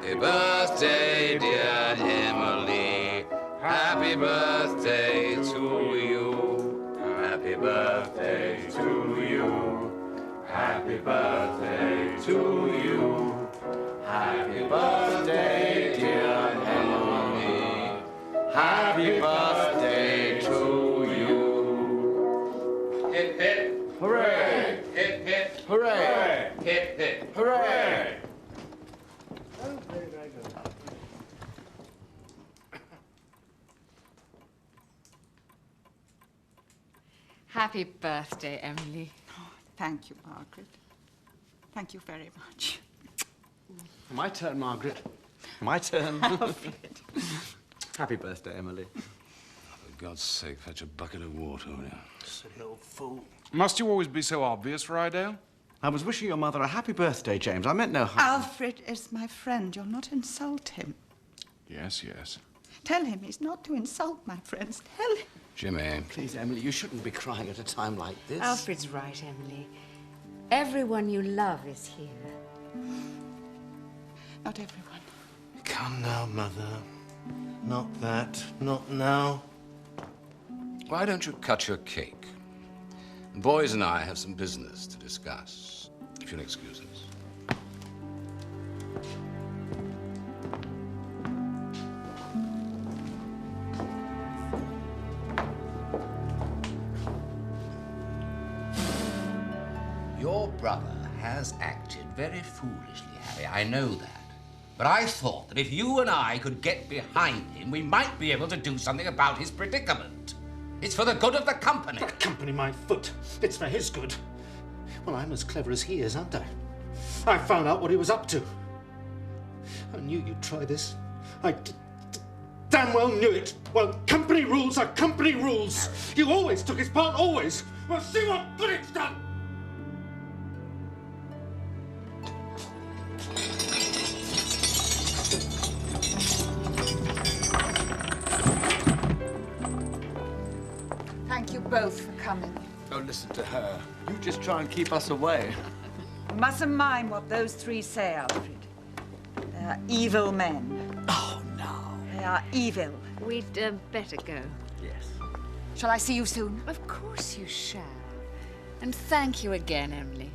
Happy birthday, dear Emily. Happy birthday to you. Happy birthday to you. Happy birthday to you. Happy birthday, dear Emily. Happy birthday to you. Hip, hip. Hooray. Hip, hip. Hooray. Hip, hip. Hooray. Happy birthday, Emily. Oh, thank you, Margaret. Thank you very much. My turn, Margaret. My turn. Alfred. Happy birthday, Emily. For God's sake, fetch a bucket of water, will you? Silly old fool. Must you always be so obvious, Rydale? I was wishing your mother a happy birthday, James. I meant no harm. Alfred is my friend. You'll not insult him. Yes, yes. Tell him he's not to insult my friends. Tell him. Jimmy. Please, Emily, you shouldn't be crying at a time like this. Alfred's right, Emily. Everyone you love is here. Not everyone. Come now, Mother. Not that. Not now. Why don't you cut your cake? The boys and I have some business to discuss, if you'll excuse us. Your brother has acted very foolishly, Harry. I know that. But I thought that if you and I could get behind him, we might be able to do something about his predicament. It's for the good of the company. The company, my foot. It's for his good. Well, I'm as clever as he is, aren't I? I found out what he was up to. I knew you'd try this. I damn well knew it. Well, company rules are company rules. Harry. You always took his part, always. Well, see what good it's done. Thank you both for coming. Don't listen to her. You just try and keep us away. You mustn't mind what those three say, Alfred. They are evil men. Oh, no. They are evil. We'd better go. Yes. Shall I see you soon? Of course you shall. And thank you again, Emily.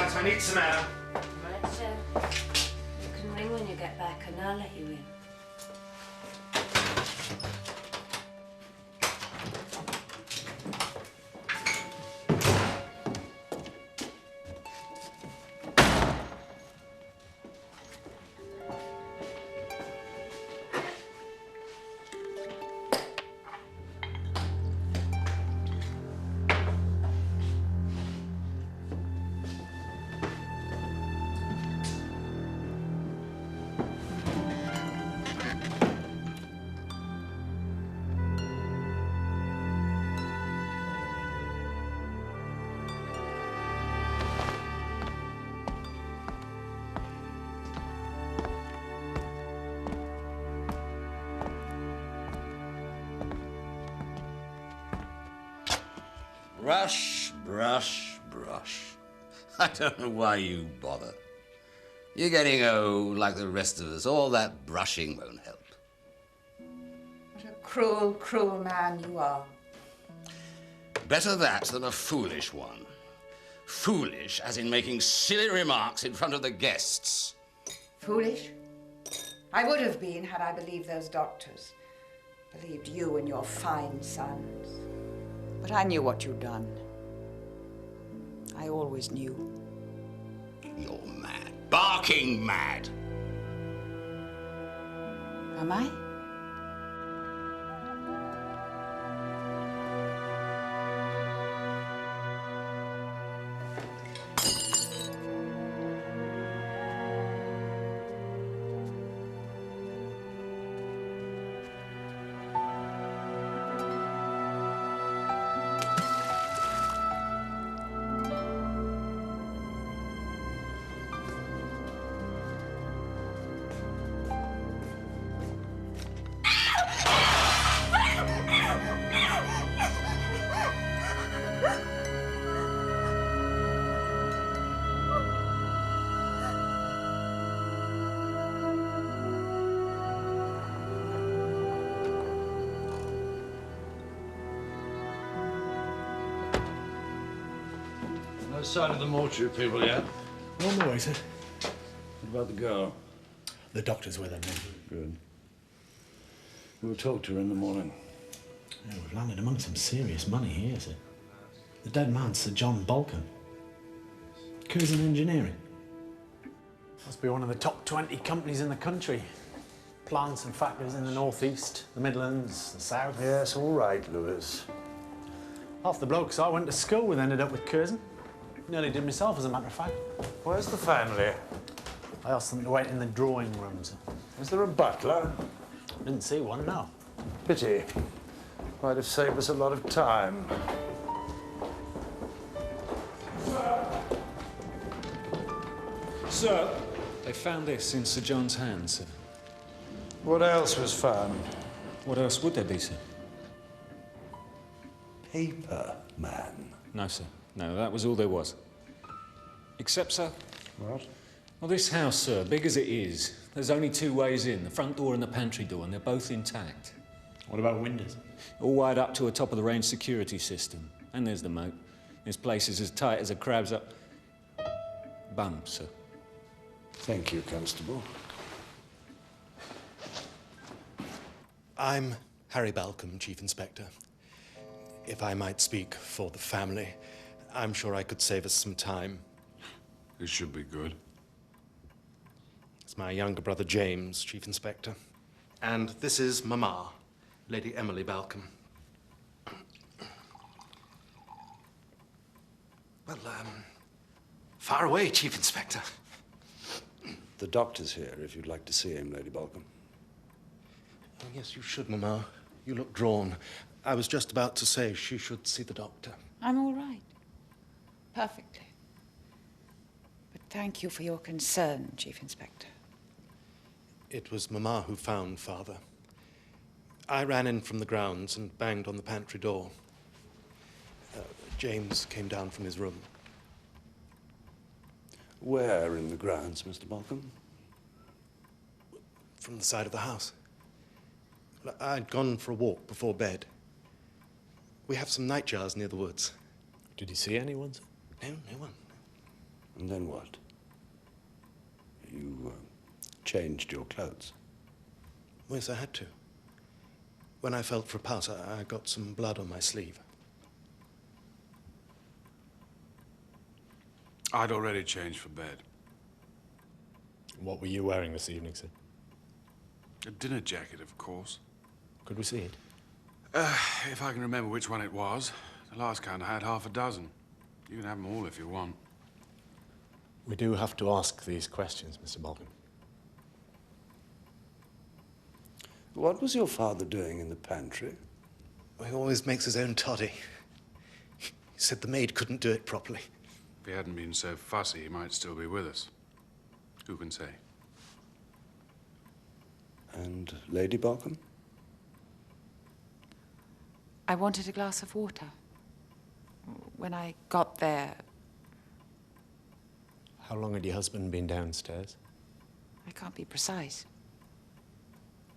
I need some air. Right, sir. You can ring when you get back and I'll let you in. Brush, brush, brush. I don't know why you bother. You're getting old like the rest of us. All that brushing won't help. What a cruel, cruel man you are. Better that than a foolish one. Foolish as in making silly remarks in front of the guests. Foolish? I would have been had I believed those doctors. Believed you and your fine sons. But I knew what you'd done. I always knew. You're mad. Barking mad. Am I? sign of the mortuary people yet? On the way, sir. What about the girl? The doctor's with her now. Good. We'll talk to her in the morning. Yeah, we've landed among some serious money here, sir. The dead man's Sir John Balcom. Curzon Engineering. Must be one of the top 20 companies in the country. Plants and factories in the northeast, the Midlands, the south. Yes, all right, Lewis. Half the blokes I went to school with ended up with Curzon. Nearly did myself, as a matter of fact. Where's the family? I asked them to wait in the drawing room, sir. Is there a butler? Didn't see one, no. Pity. Might have saved us a lot of time. Sir, they found this in Sir John's hands, sir. What else was found? What else would there be, sir? Paper, man. No, sir. No, that was all there was. Except, sir... What? Well, this house, sir, big as it is, there's only two ways in, the front door and the pantry door, and they're both intact. What about windows? All wired up to a top-of-the-range security system. And there's the moat. This place is as tight as a crab's up... bum, sir. Thank you, Constable. I'm Harry Balcom, Chief Inspector. If I might speak for the family, I'm sure I could save us some time. This should be good. It's my younger brother, James, Chief Inspector. And this is Mama, Lady Emily Balcom. Well, far away, Chief Inspector. The doctor's here, if you'd like to see him, Lady Balcom. Oh, yes, you should, Mama. You look drawn. I was just about to say she should see the doctor. I'm all right. Perfectly. But thank you for your concern, Chief Inspector. It was Mama who found Father. I ran in from the grounds and banged on the pantry door. James came down from his room. Where in the grounds, Mr. Balcom? From the side of the house. I'd gone for a walk before bed. We have some nightjars near the woods. Did you see anyone, sir? No, no one. And then what? You changed your clothes? Yes, I had to. When I felt for a pulse, I got some blood on my sleeve. I'd already changed for bed. What were you wearing this evening, sir? A dinner jacket, of course. Could we see it? If I can remember which one it was. The last kind I had half a dozen. You can have them all if you want. We do have to ask these questions, Mr. Balcom. What was your father doing in the pantry? He always makes his own toddy. He said the maid couldn't do it properly. If he hadn't been so fussy, he might still be with us. Who can say? And Lady Balcom? I wanted a glass of water. When I got there... How long had your husband been downstairs? I can't be precise.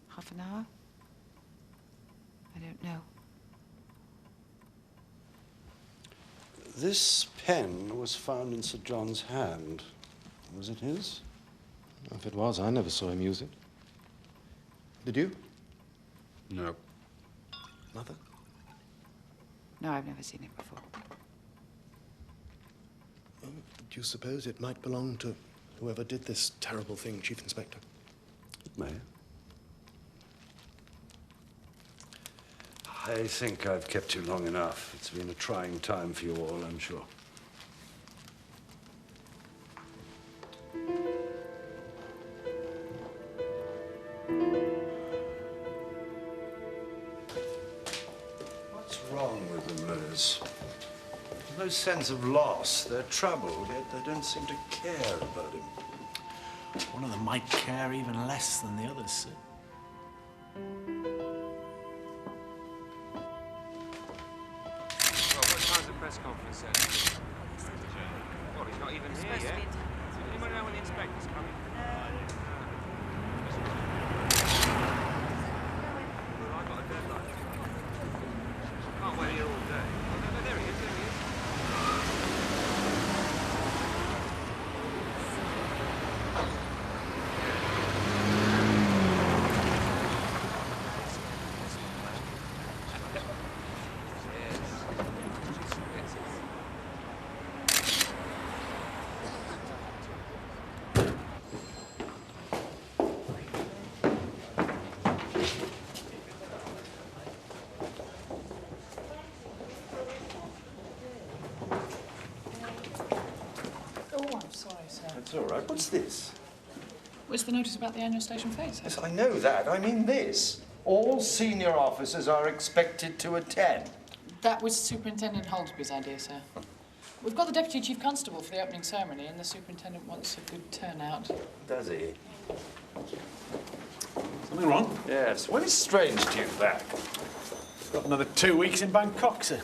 Half an hour? I don't know. This pen was found in Sir John's hand. Was it his? If it was, I never saw him use it. Did you? No. Mother? No, I've never seen it before. Do you suppose it might belong to whoever did this terrible thing, Chief Inspector? It may. I think I've kept you long enough. It's been a trying time for you all, I'm sure. What's wrong with them, Lewis? There's no sense of loss. They're troubled, yet they don't seem to care about him. One of them might care even less than the others, sir. Press conference then. Well, he's not even here yet. Does anyone know when the inspector's coming? Well, I've got a deadline. Can't wait here all day. Oh, no, there he is, there he is. It's all right. What's this? What's the notice about the annual station fair? Yes, I know that. I mean this. All senior officers are expected to attend. That was Superintendent Holdsby's idea, sir. We've got the Deputy Chief Constable for the opening ceremony, and the Superintendent wants a good turnout. Does he? Something wrong? Yes. When is Strange due back? Got another 2 weeks in Bangkok, sir.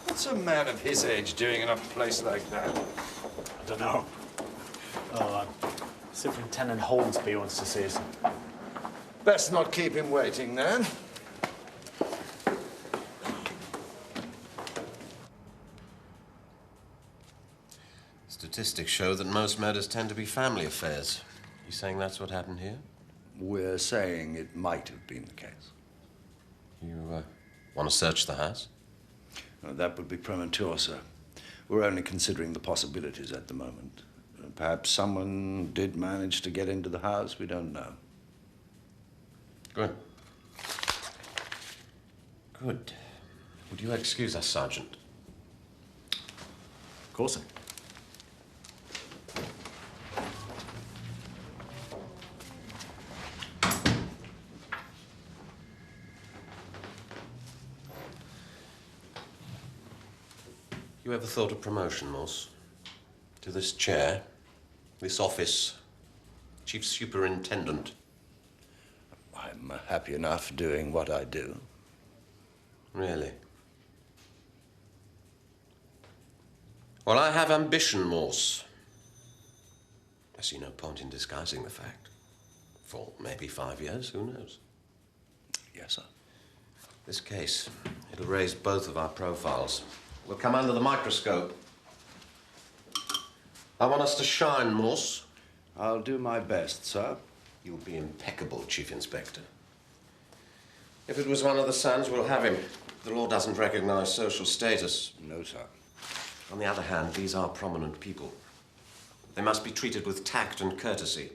What's a man of his age doing in a place like that? I don't know. Oh, Superintendent Holdsby wants to see us. Best not keep him waiting, then. Statistics show that most murders tend to be family affairs. You saying that's what happened here? We're saying it might have been the case. You want to search the house? No, that would be premature, sir. We're only considering the possibilities at the moment. Perhaps someone did manage to get into the house. We don't know. Good. Good. Would you excuse us, Sergeant? Of course, sir. You ever thought of promotion, Morse? To this chair, this office, Chief Superintendent? I'm happy enough doing what I do. Really? Well, I have ambition, Morse. I see no point in disguising the fact. For maybe 5 years, who knows? Yes, sir. This case, it'll raise both of our profiles. We'll come under the microscope. I want us to shine, Morse. I'll do my best, sir. You'll be impeccable, Chief Inspector. If it was one of the sons, we'll have him. The law doesn't recognize social status. No, sir. On the other hand, these are prominent people. They must be treated with tact and courtesy.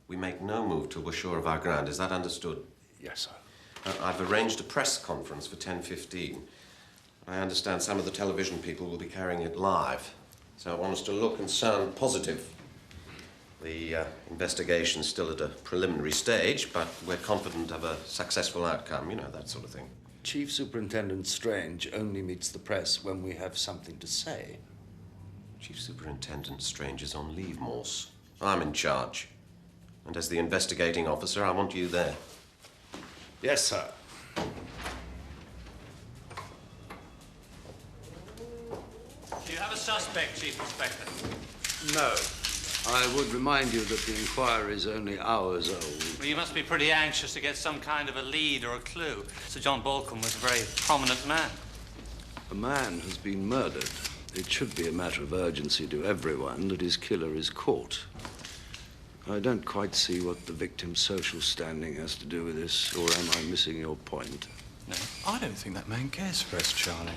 We make no move till we're sure of our ground. Is that understood? Yes, sir. I've arranged a press conference for 10:15. I understand some of the television people will be carrying it live. So I want us to look and sound positive. The investigation's still at a preliminary stage, but we're confident of a successful outcome. You know, that sort of thing. Chief Superintendent Strange only meets the press when we have something to say. Chief Superintendent Strange is on leave, Morse. I'm in charge. And as the investigating officer, I want you there. Yes, sir. Do you have a suspect, Chief Inspector? No. I would remind you that the inquiry is only hours old. Well, you must be pretty anxious to get some kind of a lead or a clue. Sir John Balcom was a very prominent man. A man has been murdered. It should be a matter of urgency to everyone that his killer is caught. I don't quite see what the victim's social standing has to do with this, or am I missing your point? No, I don't think that man cares for us, Charlie.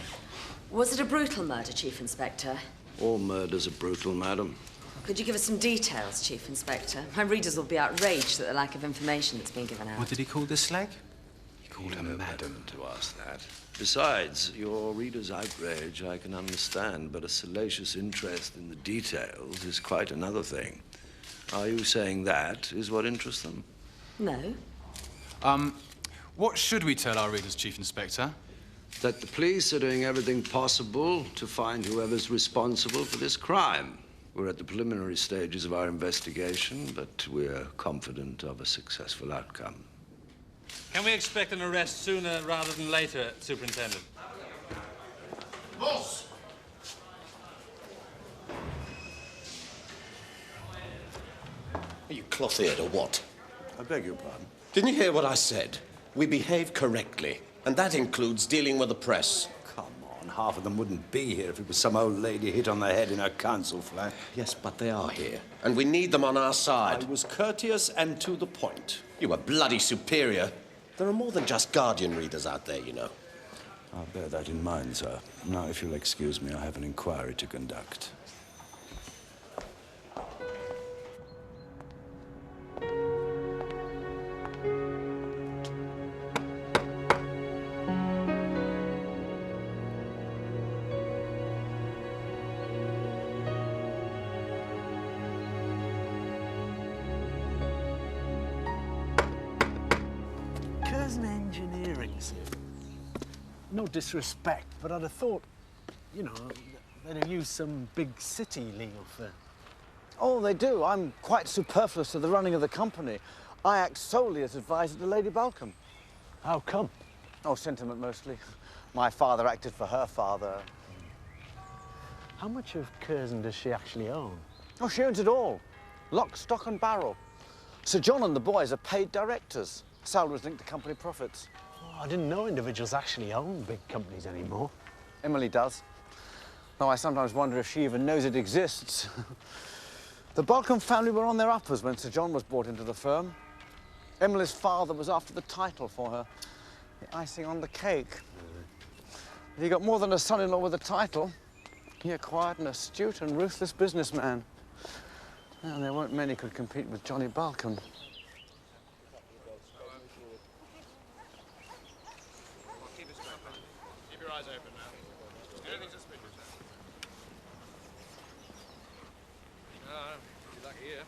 Was it a brutal murder, Chief Inspector? All murders are brutal, madam. Could you give us some details, Chief Inspector? My readers will be outraged at the lack of information that's been given out. What did he call this slag? He called her madam. To ask that. Besides, your reader's outrage I can understand, but a salacious interest in the details is quite another thing. Are you saying that is what interests them? No. What should we tell our readers, Chief Inspector? That the police are doing everything possible to find whoever's responsible for this crime. We're at the preliminary stages of our investigation, but we're confident of a successful outcome. Can we expect an arrest sooner rather than later, Superintendent? Boss! Are you cloth-eared or what? I beg your pardon? Didn't you hear what I said? We behave correctly, and that includes dealing with the press. Come on, half of them wouldn't be here if it was some old lady hit on the head in her council flat. Yes, but they are here, and we need them on our side. I was courteous and to the point. You were bloody superior. There are more than just Guardian readers out there, you know. I'll bear that in mind, sir. Now, if you'll excuse me, I have an inquiry to conduct. Curzon Engineering, sir. No disrespect, but I'd have thought, you know, they'd have used some big city legal firm. Oh, they do. I'm quite superfluous to the running of the company. I act solely as advisor to Lady Balcom. How come? Oh, sentiment mostly. My father acted for her father. How much of Curzon does she actually own? Oh, she owns it all. Lock, stock and barrel. Sir John and the boys are paid directors. Salaries linked to company profits. Oh, I didn't know individuals actually own big companies anymore. Emily does. Though I sometimes wonder if she even knows it exists. The Balcom family were on their uppers when Sir John was brought into the firm. Emily's father was after the title for her. The icing on the cake. He got more than a son-in-law with a title. He acquired an astute and ruthless businessman. And there weren't many could compete with Johnny Balcom. Keep your eyes open now. Anything suspicious? No, you're lucky here.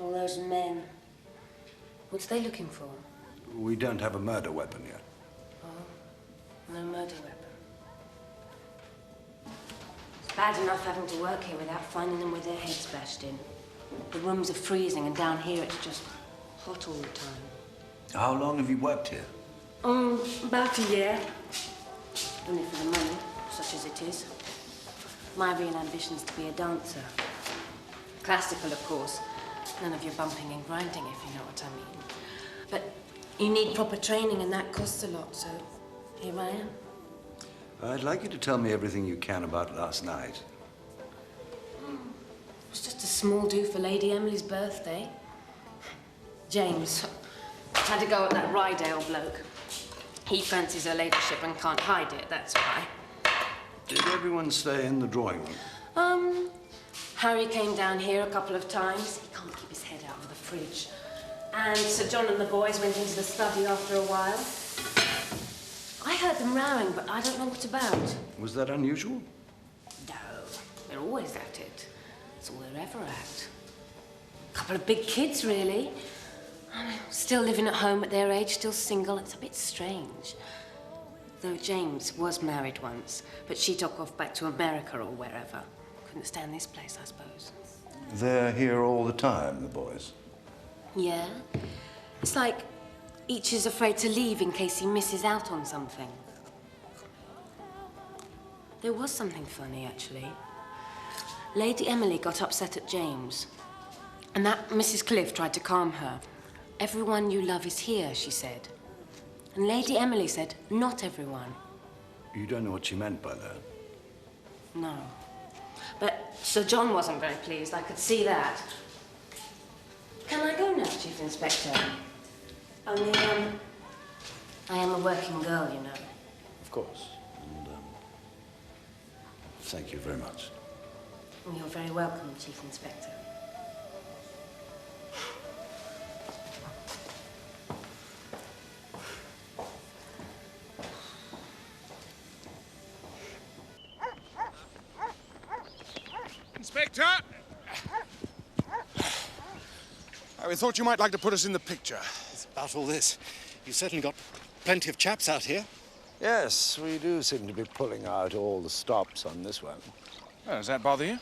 All those men. What's they looking for? We don't have a murder weapon yet. Oh, no murder weapon. It's bad enough having to work here without finding them with their heads bashed in. The rooms are freezing, and down here it's just hot all the time. How long have you worked here? About a year. Only for the money, such as it is. My real ambition's to be a dancer. Classical, of course. None of your bumping and grinding, if you know what I mean. But you need proper training, and that costs a lot, so here I am. I'd like you to tell me everything you can about last night. It was just a small do for Lady Emily's birthday. James had to go at that Rydale bloke. He fancies her ladyship and can't hide it, that's why. Did everyone stay in the drawing room? Harry came down here a couple of times. He can't keep his head out of the fridge. And Sir John and the boys went into the study after a while. I heard them rowing, but I don't know what about. Was that unusual? No, they're always at it. It's all they're ever at. A couple of big kids, really. Still living at home at their age, still single. It's a bit strange. Though James was married once, but she took off back to America or wherever. Couldn't stand this place, I suppose. They're here all the time, the boys. Yeah. It's like each is afraid to leave in case he misses out on something. There was something funny, actually. Lady Emily got upset at James. And that Mrs. Cliff tried to calm her. Everyone you love is here, she said. And Lady Emily said, not everyone. You don't know what she meant by that? No. But Sir John wasn't very pleased, I could see that. Can I go now, Chief Inspector? Only, I am a working girl, you know. Of course. And, thank you very much. You're very welcome, Chief Inspector. Inspector! We thought you might like to put us in the picture. It's about all this. You've certainly got plenty of chaps out here. Yes, we do seem to be pulling out all the stops on this one. Oh, does that bother you?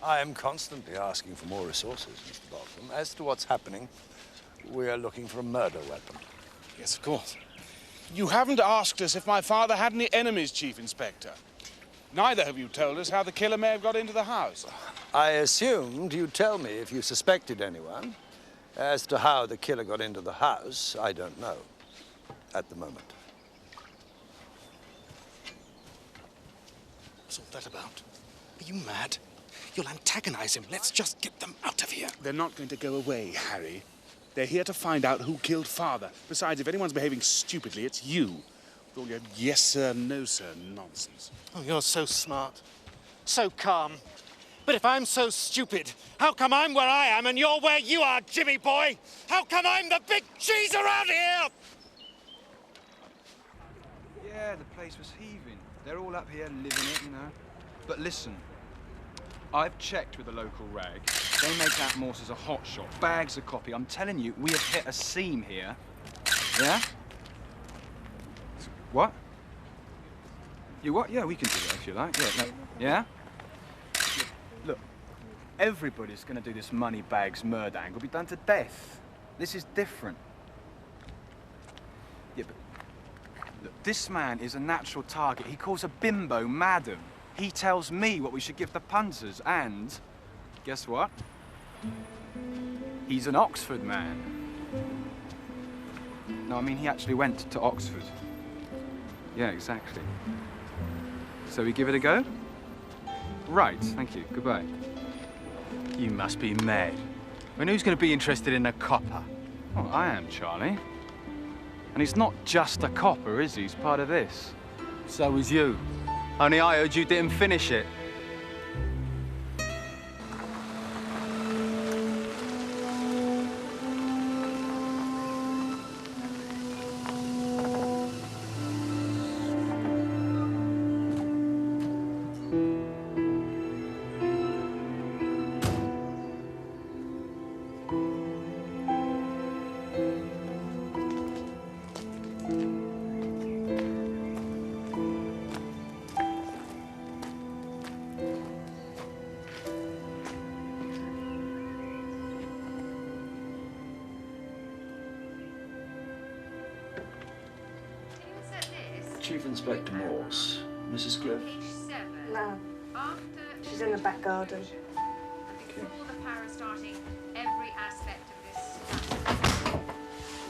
I am constantly asking for more resources, Mr. Balcom. As to what's happening, we are looking for a murder weapon. Yes, of course. You haven't asked us if my father had any enemies, Chief Inspector. Neither have you told us how the killer may have got into the house. I assumed you'd tell me if you suspected anyone. As to how the killer got into the house, I don't know at the moment. What's all that about? Are you mad? You'll antagonize him. Let's just get them out of here. They're not going to go away, Harry. They're here to find out who killed Father. Besides, if anyone's behaving stupidly, it's you. With all your yes, sir, no, sir nonsense. Oh, you're so smart. So calm. But if I'm so stupid, how come I'm where I am and you're where you are, Jimmy boy? How come I'm the big cheese around here? Yeah, the place was heaving. They're all up here living it, you know. But listen, I've checked with the local rag. They make out Morse as a hotshot. Bags of copy. I'm telling you, we have hit a seam here. Yeah? What? You what? Yeah, we can do that if you like. Yeah? No. Yeah? Look, everybody's going to do this money bags murder angle. Be done to death. This is different. Yeah, but look, this man is a natural target. He calls a bimbo madam. He tells me what we should give the punters, and guess what? He's an Oxford man. No, I mean, he actually went to Oxford. Yeah, exactly. So we give it a go? Right, thank you. Goodbye. You must be mad. I mean, who's going to be interested in a copper? Well, I am, Charlie. And he's not just a copper, is he? He's part of this. So is you. Only I heard you didn't finish it. Chief Inspector Morse. Mrs. Cliff? No. She's in the back garden. Before the power of starting every aspect of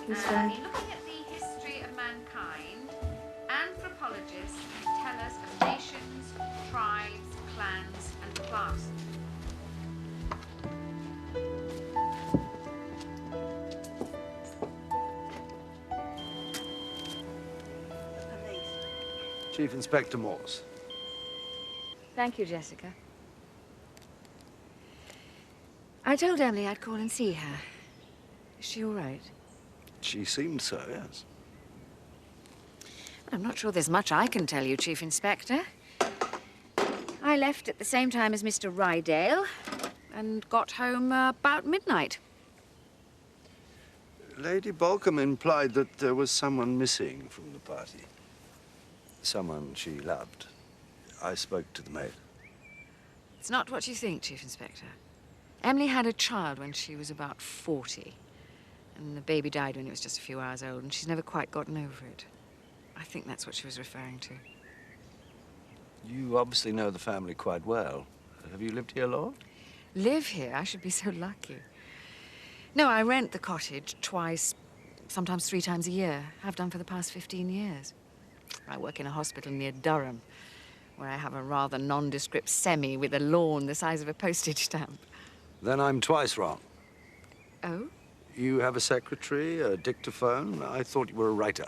this study. In looking at the history of mankind, anthropologists can tell us of nations, tribes, clans, and classes. Chief Inspector Morse. Thank you, Jessica. I told Emily I'd call and see her. Is she all right? She seemed so, yes. I'm not sure there's much I can tell you, Chief Inspector. I left at the same time as Mr. Rydale and got home about midnight. Lady Balcom implied that there was someone missing from the party. Someone she loved. I spoke to the maid. It's not what you think, Chief Inspector. Emily had a child when she was about 40. And the baby died when it was just a few hours old, and she's never quite gotten over it. I think that's what she was referring to. You obviously know the family quite well. Have you lived here long? Live here? I should be so lucky. No, I rent the cottage twice, sometimes 3 times a year. Have done for the past 15 years. I work in a hospital near Durham, where I have a rather nondescript semi with a lawn the size of a postage stamp. Then I'm twice wrong. Oh? You have a secretary, a dictaphone. I thought you were a writer.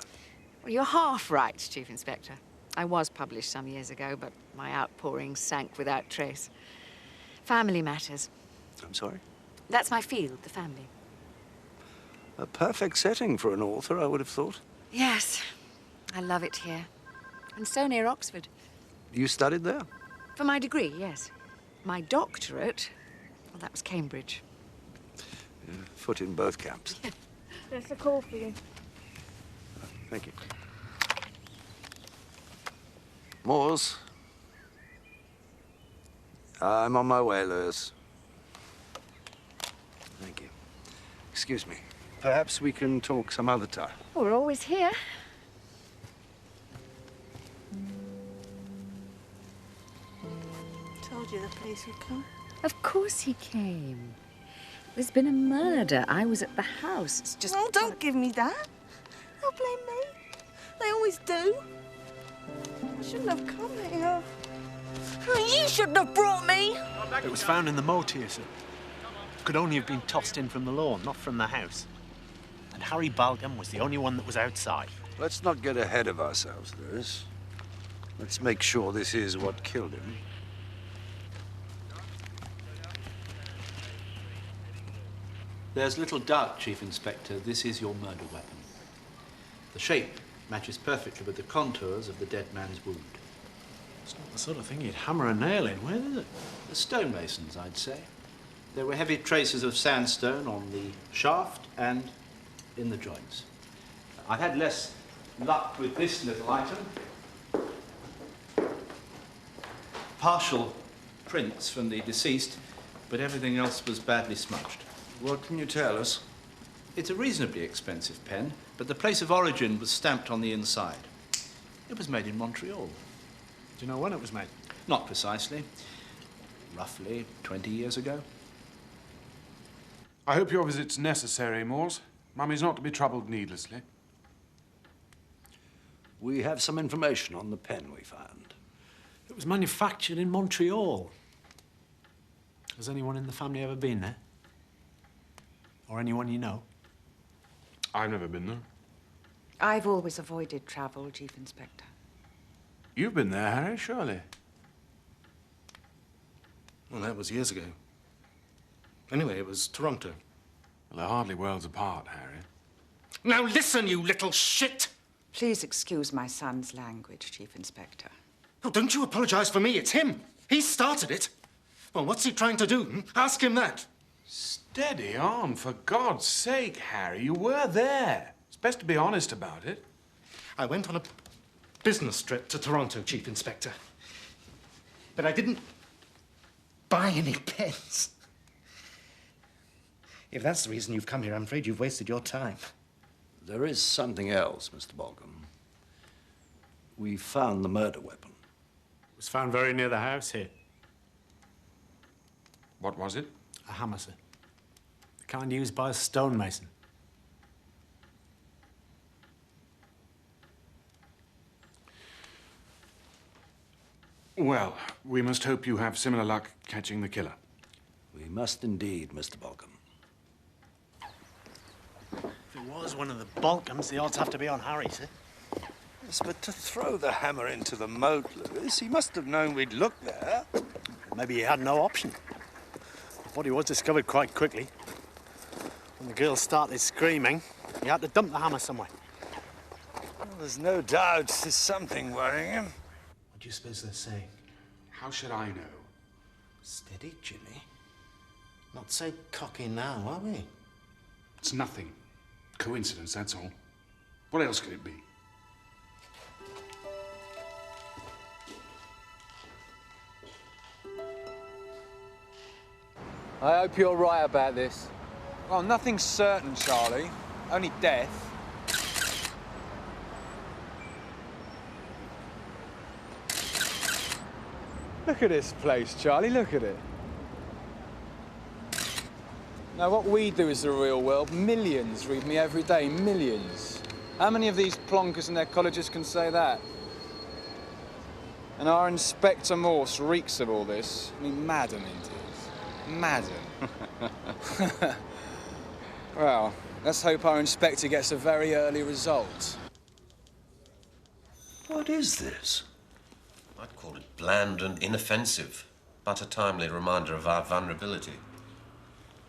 Well, you're half right, Chief Inspector. I was published some years ago, but my outpourings sank without trace. Family matters. I'm sorry? That's my field, the family. A perfect setting for an author, I would have thought. Yes. I love it here. And so near Oxford. You studied there? For my degree, yes. My doctorate, well, that was Cambridge. Foot in both camps. There's a call for you. Thank you. Morse. I'm on my way, Lewis. Thank you. Excuse me. Perhaps we can talk some other time. Well, we're always here. Told you the police would come. Of course he came. There's been a murder. I was at the house. It's just... Oh, don't give me that. They'll blame me. They always do. I shouldn't have come here. You shouldn't have brought me. It was found in the moat here, sir. Could only have been tossed in from the lawn, not from the house. And Harry Balcom was the only one that was outside. Let's not get ahead of ourselves, Lewis. Let's make sure this is what killed him. There's little doubt, Chief Inspector, this is your murder weapon. The shape matches perfectly with the contours of the dead man's wound. It's not the sort of thing you'd hammer a nail in with, is it? The stonemasons, I'd say. There were heavy traces of sandstone on the shaft and in the joints. I've had less luck with this little item. Partial prints from the deceased, but everything else was badly smudged. What can you tell us? It's a reasonably expensive pen, but the place of origin was stamped on the inside. It was made in Montreal. Do you know when it was made? Not precisely. Roughly 20 years ago. I hope your visit's necessary, Morse. Mummy's not to be troubled needlessly. We have some information on the pen we found. It was manufactured in Montreal. Has anyone in the family ever been there? Or anyone you know? I've never been there. I've always avoided travel, Chief Inspector. You've been there, Harry, surely. Well, that was years ago. Anyway, it was Toronto. Well, they're hardly worlds apart, Harry. Now listen, you little shit! Please excuse my son's language, Chief Inspector. Oh, don't you apologize for me. It's him. He started it. Well, what's he trying to do? Ask him that. Steady on, for God's sake, Harry. You were there. It's best to be honest about it. I went on a business trip to Toronto, Chief Inspector. But I didn't buy any pens. If that's the reason you've come here, I'm afraid you've wasted your time. There is something else, Mr. Balcom. We found the murder weapon. It was found very near the house here. What was it? A hammer, sir. The kind used by a stonemason. Well, we must hope you have similar luck catching the killer. We must indeed, Mr. Balcom. If it was one of the Balcoms, the odds have to be on Harry, sir. Yes, but to throw the hammer into the moat, Lewis, he must have known we'd look there. Maybe he had no option. The body was discovered quite quickly. When the girl started screaming, he had to dump the hammer somewhere. Well, there's no doubt there's something worrying him. What do you suppose they're saying? How should I know? Steady, Jimmy. Not so cocky now, are we? It's nothing. Coincidence, that's all. What else could it be? I hope you're right about this. Well, nothing's certain, Charlie. Only death. Look at this place, Charlie. Look at it. Now, what we do is the real world. Millions read me every day. Millions. How many of these plonkers and their colleges can say that? And our Inspector Morse reeks of all this. I mean, maddening it is. Madden. Well, let's hope our inspector gets a very early result. What is this? I'd call it bland and inoffensive, but a timely reminder of our vulnerability.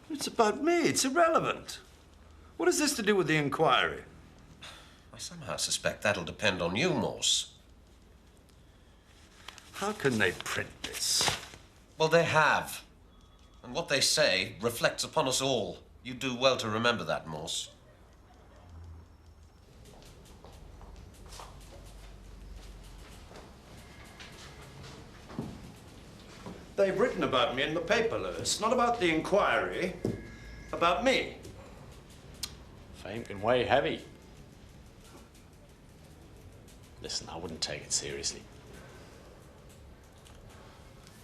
It's about me. It's irrelevant. What has this to do with the inquiry? I somehow suspect that'll depend on you, Morse. How can they print this? Well, they have. And what they say reflects upon us all. You do well to remember that, Morse. They've written about me in the paper, Lewis. Not about the inquiry. About me. Fame can weigh heavy. Listen, I wouldn't take it seriously.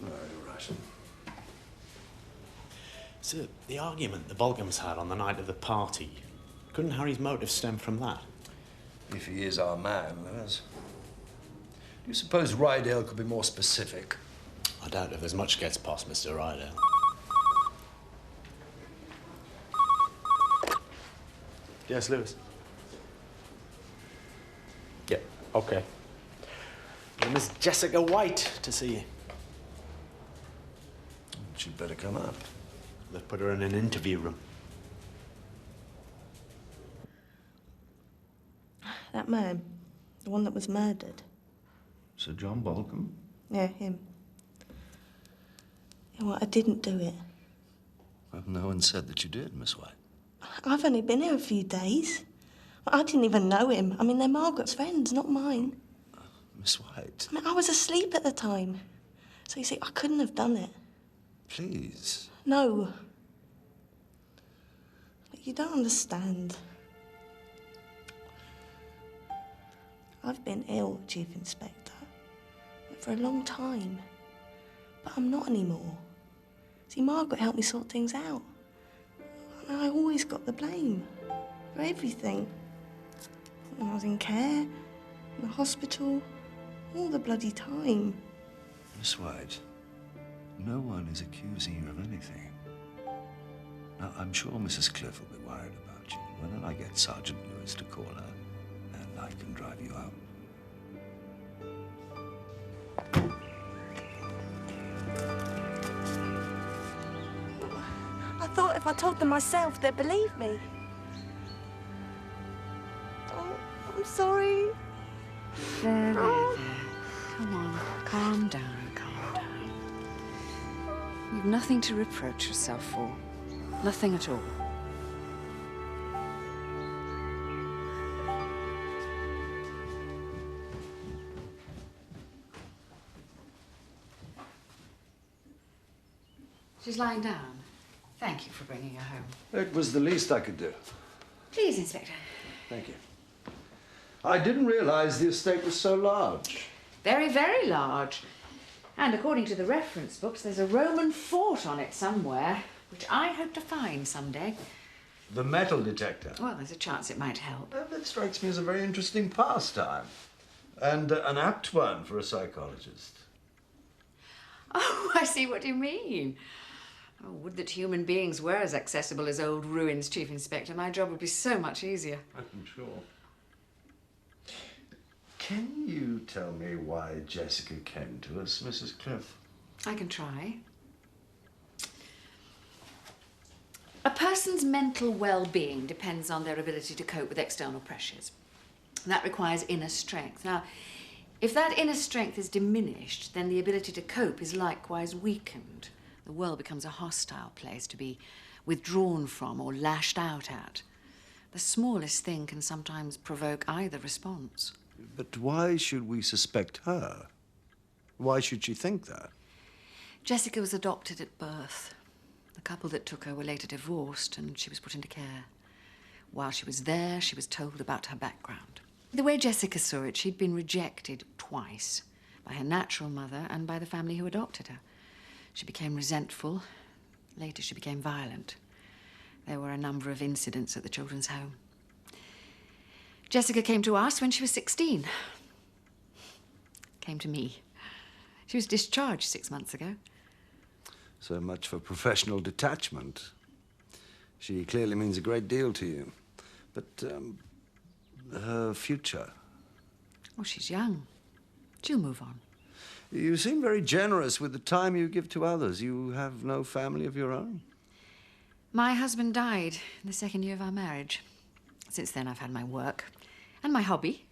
No, you're right. Sir, the argument the Balcoms had on the night of the party, couldn't Harry's motive stem from that? If he is our man, Lewis. Do you suppose Rydale could be more specific? I doubt if there's much gets past Mr. Rydale. Yes, Lewis? Yeah, okay. Miss Jessica White to see you. She'd better come up. They've put her in an interview room. That man, the one that was murdered. Sir John Balcom? Yeah, him. You know what, I didn't do it. Well, no one said that you did, Miss White. I've only been here a few days. I didn't even know him. I mean, they're Margaret's friends, not mine. Miss White. I mean, I was asleep at the time. So, you see, I couldn't have done it. Please. No. But you don't understand. I've been ill, Chief Inspector, for a long time. But I'm not anymore. See, Margaret helped me sort things out. And I always got the blame for everything. When I was in care, in the hospital, all the bloody time. Miss White, no one is accusing you of anything. Now, I'm sure Mrs. Cliff will be worried about you. Why don't I get Sergeant Lewis to call her, and I can drive you out. I thought if I told them myself, they'd believe me. Oh, I'm sorry. There. Come on, calm down, calm down. You've nothing to reproach yourself for. Nothing at all. She's lying down. Thank you for bringing her home. It was the least I could do. Please, Inspector. Thank you. I didn't realize the estate was so large. Very, very large. And according to the reference books, there's a Roman fort on it somewhere, which I hope to find someday. The metal detector. Well, there's a chance it might help. Well, that strikes me as a very interesting pastime. And an apt one for a psychologist. Oh, I see what you mean. Oh, would that human beings were as accessible as old ruins, Chief Inspector. My job would be so much easier. I'm sure. Can you tell me why Jessica came to us, Mrs. Cliff? I can try. A person's mental well-being depends on their ability to cope with external pressures. That requires inner strength. Now, if that inner strength is diminished, then the ability to cope is likewise weakened. The world becomes a hostile place to be withdrawn from or lashed out at. The smallest thing can sometimes provoke either response. But why should we suspect her? Why should she think that? Jessica was adopted at birth. The couple that took her were later divorced and she was put into care. While she was there, she was told about her background. The way Jessica saw it, she'd been rejected twice, by her natural mother and by the family who adopted her. She became resentful. Later, she became violent. There were a number of incidents at the children's home. Jessica came to us when she was 16. Came to me. She was discharged 6 months ago. So much for professional detachment. She clearly means a great deal to you. But, her future? Oh, she's young. She'll move on. You seem very generous with the time you give to others. You have no family of your own? My husband died in the second year of our marriage. Since then, I've had my work and my hobby.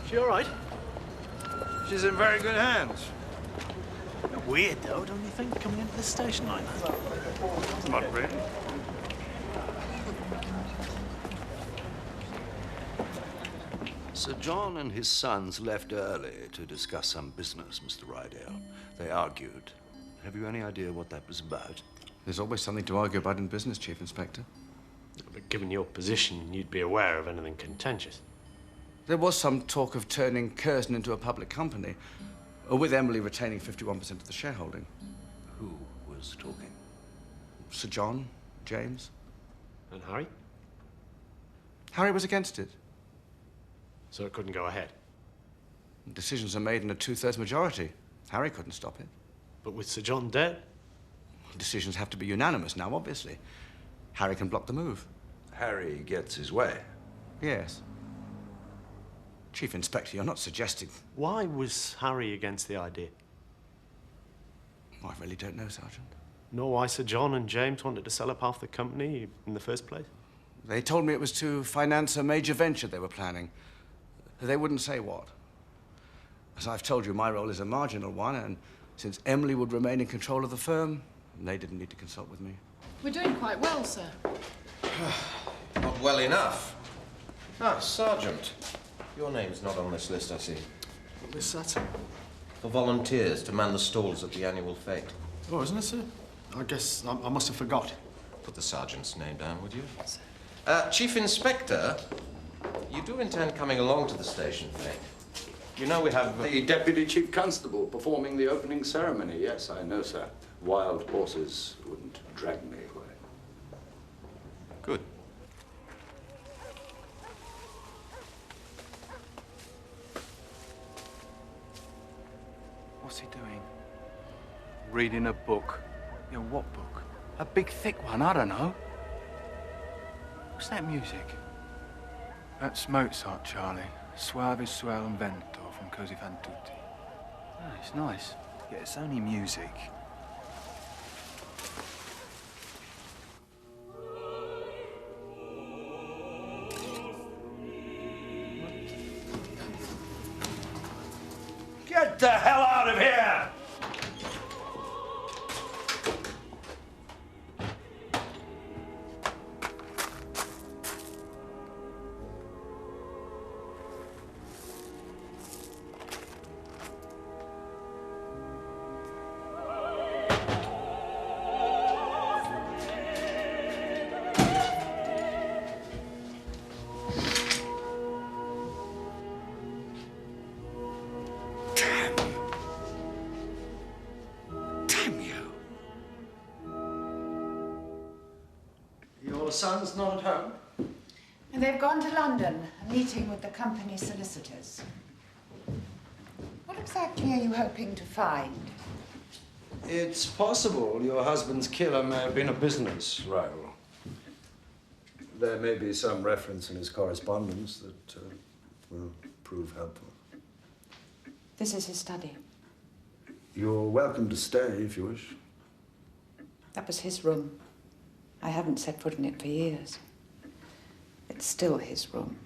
She all right? She's in very good hands. Weird, though, don't you think, coming into this station like that? Not really. Sir John and his sons left early to discuss some business, Mr. Rydale. They argued. Have you any idea what that was about? There's always something to argue about in business, Chief Inspector. But given your position, you'd be aware of anything contentious. There was some talk of turning Curzon into a public company, with Emily retaining 51% of the shareholding. Who was talking? Sir John, James. And Harry? Harry was against it. So it couldn't go ahead? Decisions are made in a 2/3 majority. Harry couldn't stop it. But with Sir John dead? Decisions have to be unanimous now, obviously. Harry can block the move. Harry gets his way. Yes. Chief Inspector, you're not suggesting... Why was Harry against the idea? I really don't know, Sergeant. Nor why Sir John and James wanted to sell up half the company in the first place? They told me it was to finance a major venture they were planning. They wouldn't say what. As I've told you, my role is a marginal one, and since Emily would remain in control of the firm, they didn't need to consult with me. We're doing quite well, sir. Not well enough. Ah, Sergeant. Your name's not on this list, I see. What's that? For volunteers to man the stalls at the annual fete. Oh, isn't it, sir? I guess I must have forgot. Put the sergeant's name down, would you? Chief Inspector, you do intend coming along to the station fete? You know we have... The Deputy Chief Constable performing the opening ceremony. Yes, I know, sir. Wild horses wouldn't drag me away. Good. What's he doing? Reading a book. You know, what book? A big, thick one, I don't know. What's that music? That's Mozart, Charlie. Suave suel vento from Così fan tutti. Oh, it's nice. Yeah, it's only music. Get the hell out of here! Your son's not at home? And they've gone to London, a meeting with the company solicitors. What exactly are you hoping to find? It's possible your husband's killer may have been a business rival. There may be some reference in his correspondence that will prove helpful. This is his study. You're welcome to stay if you wish. That was his room. I haven't set foot in it for years. It's still his room.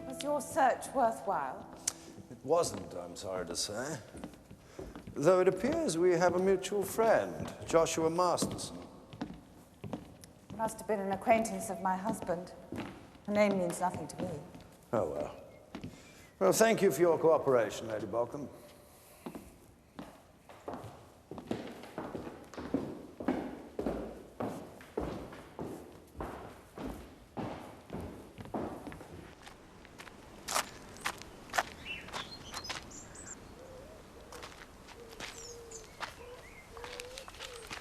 Was your search worthwhile? It wasn't, I'm sorry to say. Though it appears we have a mutual friend, Joshua Masterson. Must have been an acquaintance of my husband. Her name means nothing to me. Oh, well. Well, thank you for your cooperation, Lady Balcom.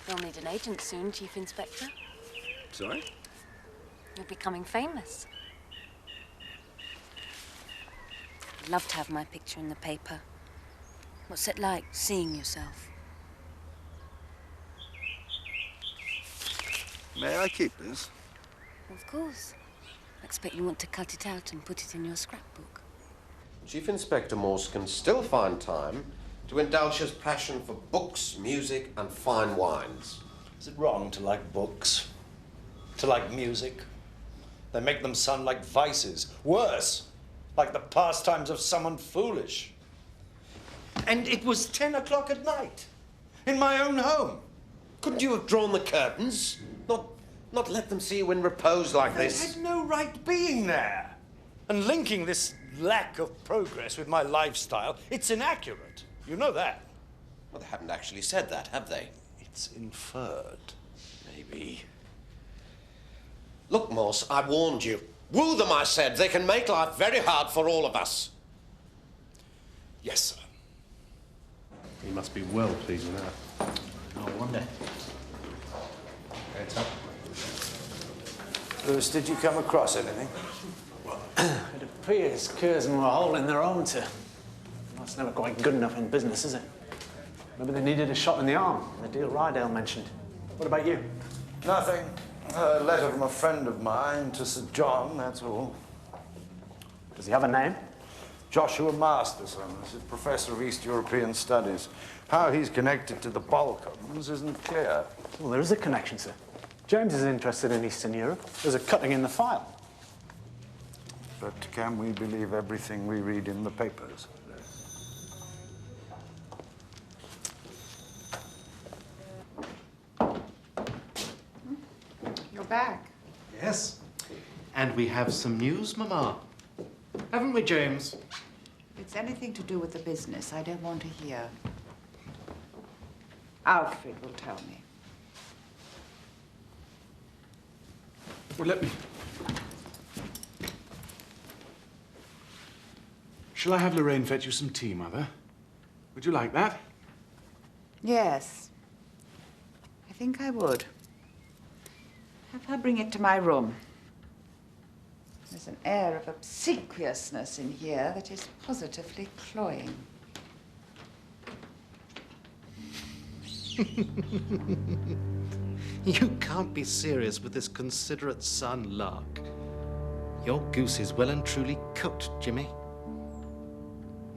You'll need an agent soon, Chief Inspector. Sorry? You're becoming famous. I'd love to have my picture in the paper. What's it like, seeing yourself? May I keep this? Of course. I expect you want to cut it out and put it in your scrapbook. Chief Inspector Morse can still find time to indulge his passion for books, music, and fine wines. Is it wrong to like books? To like music? They make them sound like vices. Worse, like the pastimes of someone foolish. And it was 10 o'clock at night, in my own home. Couldn't you have drawn the curtains? Not let them see you in repose like this? I had no right being there. And linking this lack of progress with my lifestyle, it's inaccurate. You know that. Well, they haven't actually said that, have they? It's inferred. Maybe. Look, Morse, I warned you. Woo them, I said. They can make life very hard for all of us. Yes, sir. He must be well pleased with that. No wonder. Heads up. Lewis, did you come across anything? It appears Curzon were holding their own to. That's never quite good enough in business, is it? Maybe they needed a shot in the arm, the deal Rydell mentioned. What about you? Nothing. A letter from a friend of mine to Sir John, that's all. Does he have a name? Joshua Masterson. He's a professor of East European Studies. How he's connected to the Balkans isn't clear. Well, there is a connection, sir. James is interested in Eastern Europe. There's a cutting in the file. But can we believe everything we read in the papers? You're back. Yes. And we have some news, Mama. Haven't we, James? If it's anything to do with the business, I don't want to hear. Alfred will tell me. Well, let me... Shall I have Lorraine fetch you some tea, Mother? Would you like that? Yes. I think I would. Have her bring it to my room. There's an air of obsequiousness in here that is positively cloying. You can't be serious with this considerate son, Lark. Your goose is well and truly cooked, Jimmy.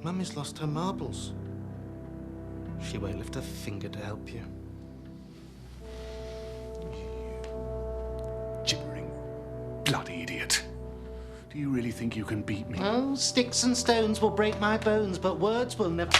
Mummy's lost her marbles. She won't lift a finger to help you. Gibbering bloody idiot. Do you really think you can beat me? Oh, sticks and stones will break my bones, but words will never...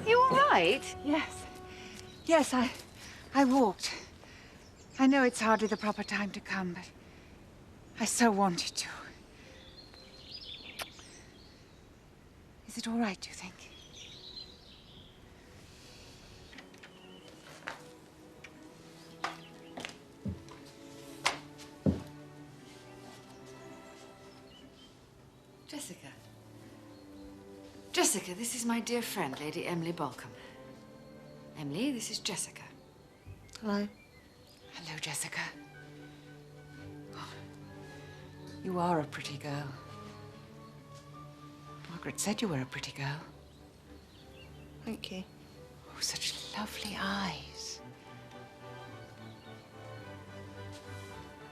You all right? Yes. Yes, I walked. I know it's hardly the proper time to come, but I so wanted to. Is it all right, do you think? Jessica. Jessica, this is my dear friend, Lady Emily Balcom. Emily, this is Jessica. Hello. Hello, Jessica. Oh, you are a pretty girl. Margaret said you were a pretty girl. Thank you. Oh, such lovely eyes.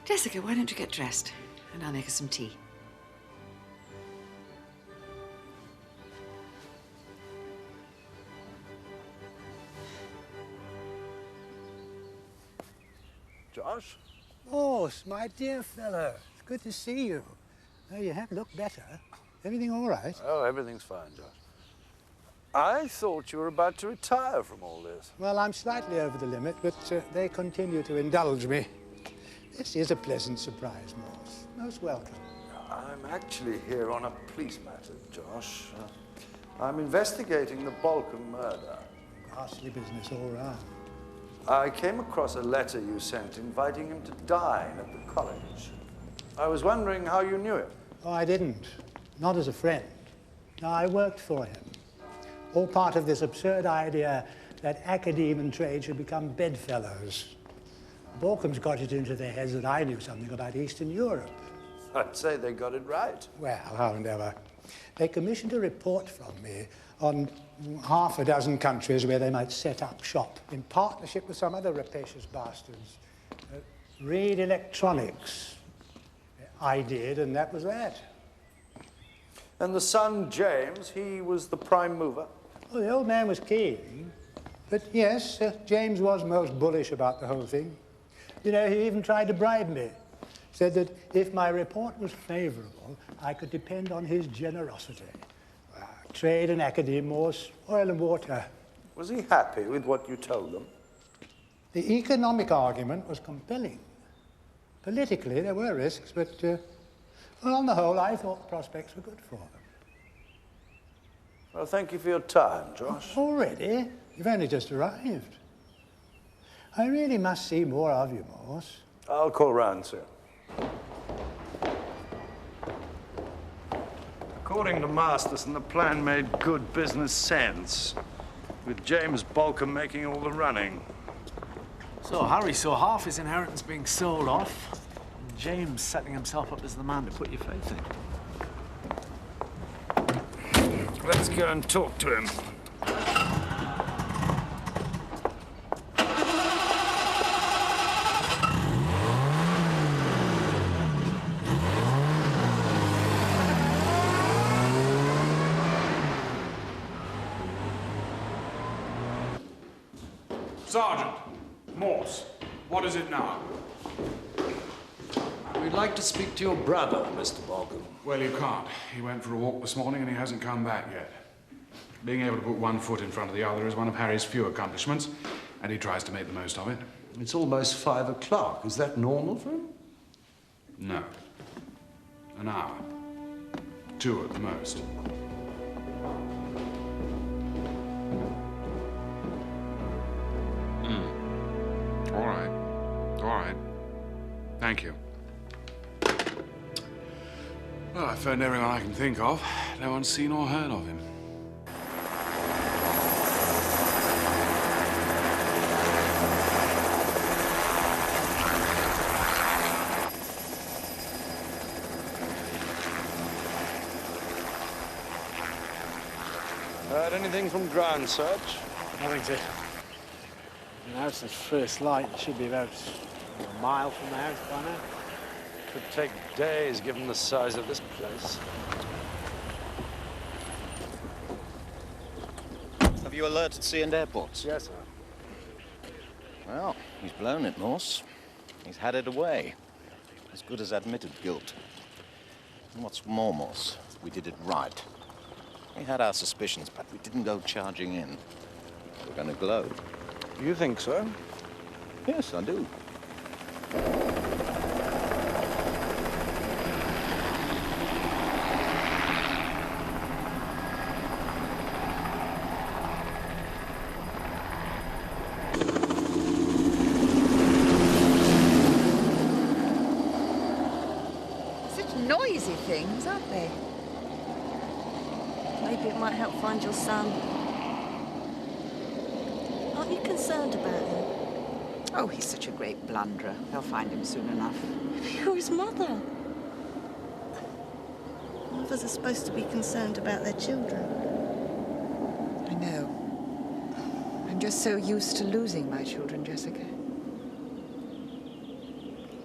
Jessica, why don't you get dressed? And I'll make us some tea. Josh. Morse, my dear fellow. It's good to see you. Oh, you have looked better. Everything all right? Oh, everything's fine, Josh. I thought you were about to retire from all this. Well, I'm slightly over the limit, but they continue to indulge me. This is a pleasant surprise, Morse. Most welcome. I'm actually here on a police matter, Josh. I'm investigating the Balkan murder. Ghastly business all round. I came across a letter you sent inviting him to dine at the college. I was wondering how you knew him. Oh, I didn't. Not as a friend. No, I worked for him. All part of this absurd idea that academe and trade should become bedfellows. Balkans got it into their heads that I knew something about Eastern Europe. I'd say they got it right. Well, how and ever. They commissioned a report from me on half a dozen countries where they might set up shop in partnership with some other rapacious bastards. Read electronics. I did, and that was that. And the son, James, he was the prime mover? Well, the old man was keen. But yes, James was most bullish about the whole thing. You know, he even tried to bribe me. Said that if my report was favourable, I could depend on his generosity. Trade and academe, Morse, oil and water. Was he happy with what you told them? The economic argument was compelling. Politically, there were risks, but well, on the whole, I thought the prospects were good for them. Well, thank you for your time, Josh. Already? You've only just arrived. I really must see more of you, Morse. I'll call round soon. According to Masterson, the plan made good business sense, with James Balkan making all the running. So Harry saw half his inheritance being sold off, and James setting himself up as the man to put your faith in. Let's go and talk to him. Sergeant, Morse, what is it now? We'd like to speak to your brother, Mr. Balkan. Well, you can't. He went for a walk this morning and he hasn't come back yet. Being able to put one foot in front of the other is one of Harry's few accomplishments, and he tries to make the most of it. It's almost 5 o'clock. Is that normal for him? No. An hour. 2 at the most. All right. All right. Thank you. Well, I phoned everyone I can think of. No one's seen or heard of him. Heard anything from ground search? Nothing, sir. The house is first light. It should be about a mile from the house by now. Could take days, given the size of this place. Have you alerted Sea and Airports? Yes, sir. Well, he's blown it, Morse. He's had it away. As good as admitted guilt. And what's more, Morse, we did it right. We had our suspicions, but we didn't go charging in. We're going to glow. You think so? Yes, I do. Such noisy things, aren't they? Maybe it might help find your son. Aren't you concerned about him? Oh, he's such a great blunderer. They'll find him soon enough. You're his mother. Mothers are supposed to be concerned about their children. I know. I'm just so used to losing my children, Jessica.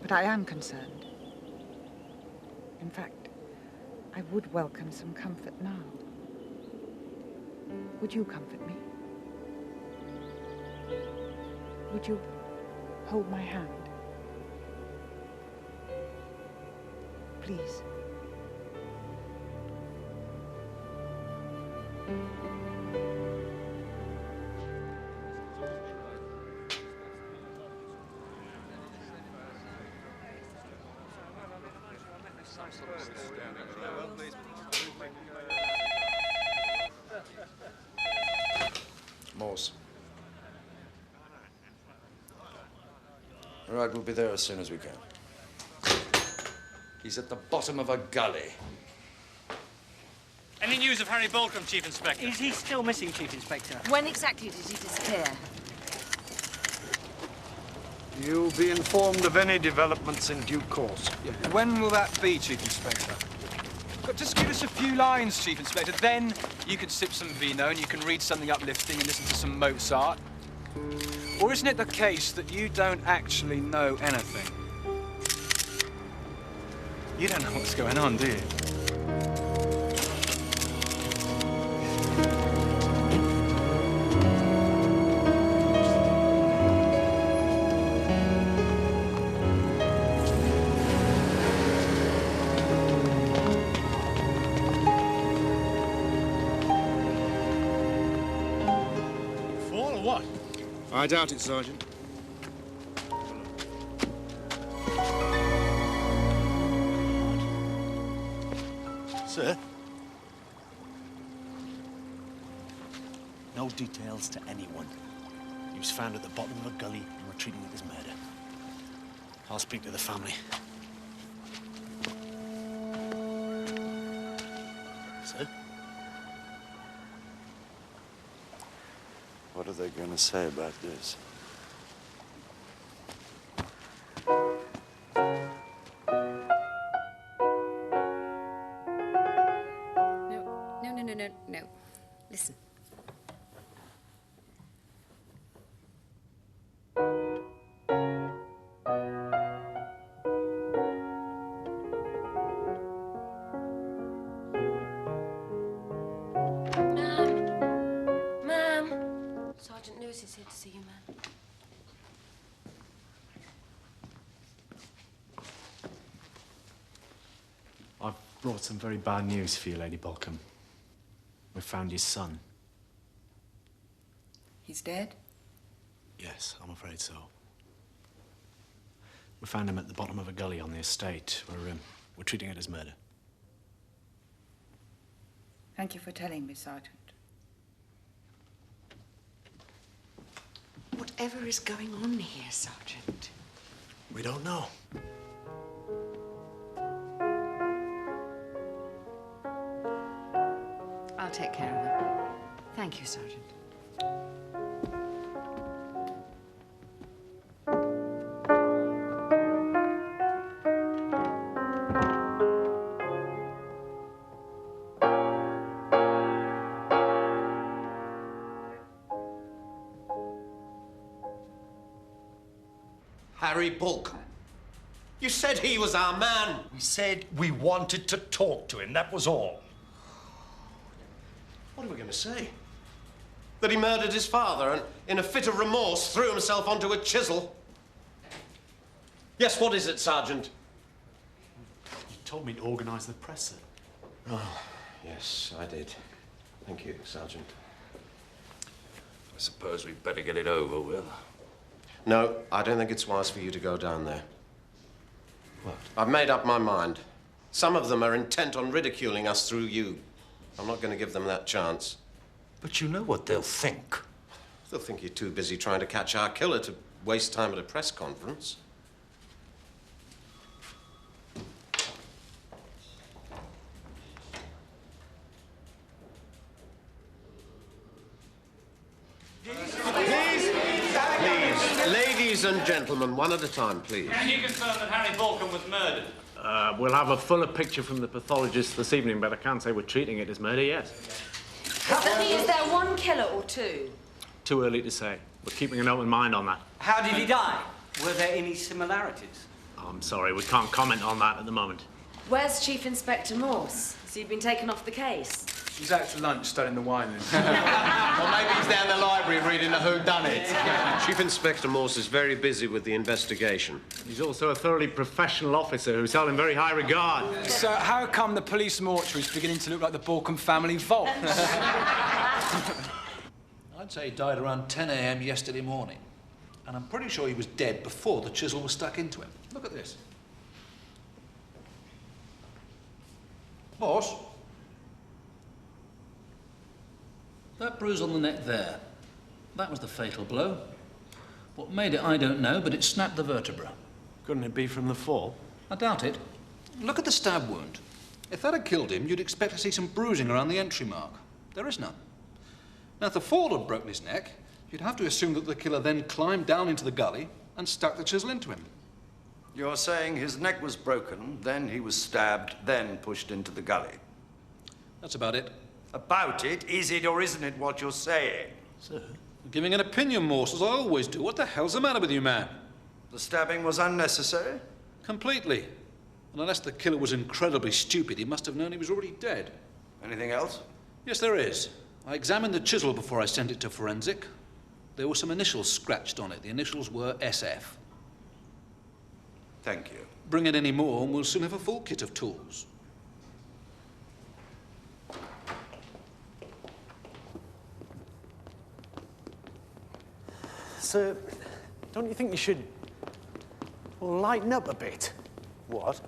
But I am concerned. In fact, I would welcome some comfort now. Would you comfort me? Would you hold my hand? please. Morse. All right, we'll be there as soon as we can. He's at the bottom of a gully. Any news of Harry Bolcom, Chief Inspector? Is he still missing, Chief Inspector? When exactly did he disappear? You'll be informed of any developments in due course. Yeah. When will that be, Chief Inspector? But just give us a few lines, Chief Inspector. Then you can sip some vino and you can read something uplifting and listen to some Mozart. Or isn't it the case that you don't actually know anything? You don't know what's going on, do you? I doubt it, Sergeant. Sir? No details to anyone. He was found at the bottom of a gully and we're treating it as murder. I'll speak to the family. Sir? What are they going to say about this? No. Listen. Sergeant Lewis is here to see you, ma'am. I've brought some very bad news for you, Lady Bolcom. We found your son. He's dead? Yes, I'm afraid so. We found him at the bottom of a gully on the estate. We're treating it as murder. Thank you for telling me, Sergeant. Whatever is going on here, Sergeant? We don't know. I'll take care of him. Thank you, Sergeant. Harry Bolcom. You said he was our man. We said we wanted to talk to him, that was all. What are we going to say? That he murdered his father and, in a fit of remorse, threw himself onto a chisel? Yes, what is it, Sergeant? You told me to organise the press, sir. Oh, yes, I did. Thank you, Sergeant. I suppose we'd better get it over, Will. No, I don't think it's wise for you to go down there. What? I've made up my mind. Some of them are intent on ridiculing us through you. I'm not going to give them that chance. But you know what they'll think. They'll think you're too busy trying to catch our killer to waste time at a press conference. Ladies and gentlemen, one at a time, please. Can you confirm that Harry Bolcom was murdered? We'll have a fuller picture from the pathologist this evening, but I can't say we're treating it as murder yet. Is there one killer or two? Too early to say. We're keeping an open mind on that. How did he die? Were there any similarities? I'm sorry, we can't comment on that at the moment. Where's Chief Inspector Morse? Has he been taken off the case? He's out to lunch studying the wine list. Or maybe he's down the library reading the whodunit. Chief Inspector Morse is very busy with the investigation. He's also a thoroughly professional officer who's held in very high regard. So how come the police mortuary is beginning to look like the Balkan family vault? I'd say he died around 10 a.m. yesterday morning. And I'm pretty sure he was dead before the chisel was stuck into him. Look at this. Boss? That bruise on the neck there, that was the fatal blow. What made it, I don't know, but it snapped the vertebra. Couldn't it be from the fall? I doubt it. Look at the stab wound. If that had killed him, you'd expect to see some bruising around the entry mark. There is none. Now, if the fall had broken his neck, you'd have to assume that the killer then climbed down into the gully and stuck the chisel into him. You're saying his neck was broken, then he was stabbed, then pushed into the gully? That's about it. About it? Is it or isn't it what you're saying? Sir? Giving an opinion, Morse, as I always do. What the hell's the matter with you, man? The stabbing was unnecessary? Completely. And unless the killer was incredibly stupid, he must have known he was already dead. Anything else? Yes, there is. I examined the chisel before I sent it to forensic. There were some initials scratched on it. The initials were SF. Thank you. Bring in any more and we'll soon have a full kit of tools. Sir, don't you think you should lighten up a bit? What?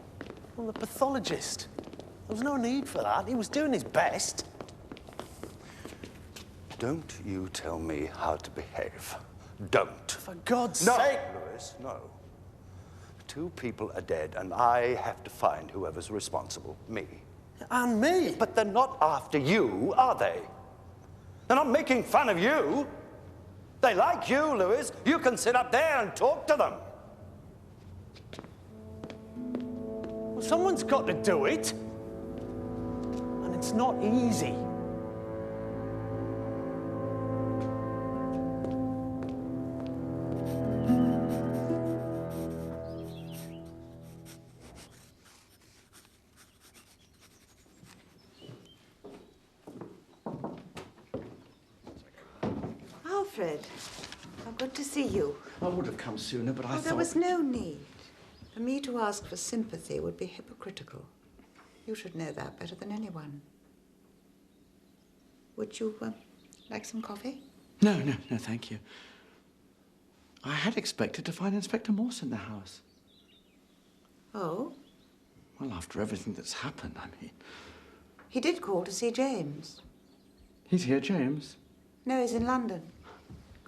Well, the pathologist. There was no need for that. He was doing his best. Don't you tell me how to behave. Don't. For God's sake! No, Lewis, no. 2 people are dead, and I have to find whoever's responsible. Me. And me? But they're not after you, are they? They're not making fun of you. They like you, Lewis. You can sit up there and talk to them. Well, someone's got to do it. And it's not easy. Alfred, how good to see you. I would have come sooner, but I thought... There was no need. For me to ask for sympathy would be hypocritical. You should know that better than anyone. Would you like some coffee? No, thank you. I had expected to find Inspector Morse in the house. Oh? Well, after everything that's happened, I mean... He did call to see James. He's here, James? No, he's in London.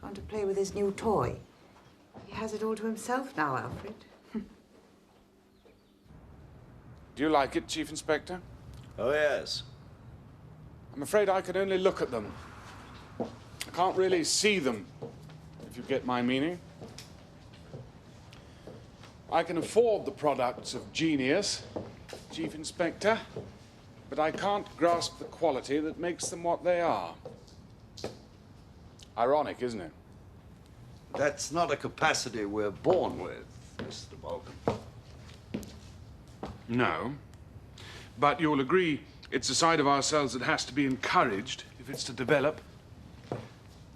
Gone to play with his new toy. He has it all to himself now, Alfred. Do you like it, Chief Inspector? Oh, yes. I'm afraid I can only look at them. I can't really see them, if you get my meaning. I can afford the products of genius, Chief Inspector, but I can't grasp the quality that makes them what they are. Ironic, isn't it? That's not a capacity we're born with, Mr. Balcom. No. But you'll agree it's a side of ourselves that has to be encouraged if it's to develop.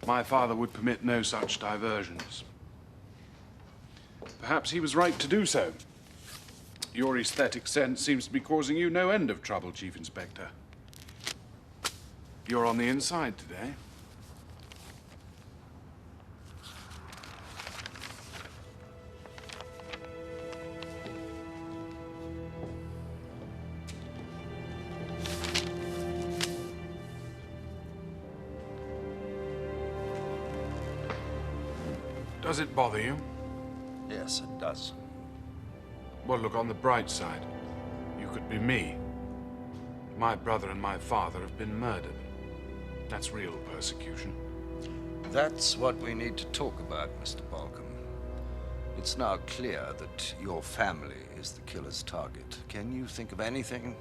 My father would permit no such diversions. Perhaps he was right to do so. Your aesthetic sense seems to be causing you no end of trouble, Chief Inspector. You're on the inside today. Does it bother you? Yes, it does. Well, look, on the bright side, you could be me. My brother and my father have been murdered. That's real persecution. That's what we need to talk about, Mr. Balcom. It's now clear that your family is the killer's target. Can you think of anything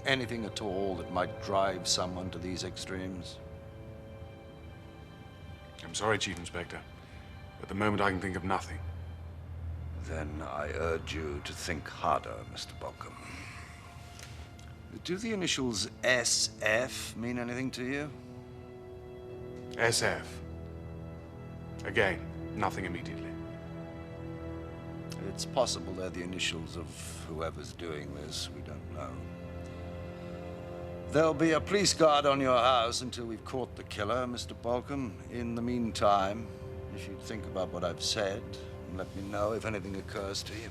at all that might drive someone to these extremes? I'm sorry, Chief Inspector. At the moment, I can think of nothing. Then I urge you to think harder, Mr. Balcom. Do the initials SF mean anything to you? SF. Again, nothing immediately. It's possible they're the initials of whoever's doing this. We don't know. There'll be a police guard on your house until we've caught the killer, Mr. Balcom. In the meantime, if you'd think about what I've said, and let me know if anything occurs to you.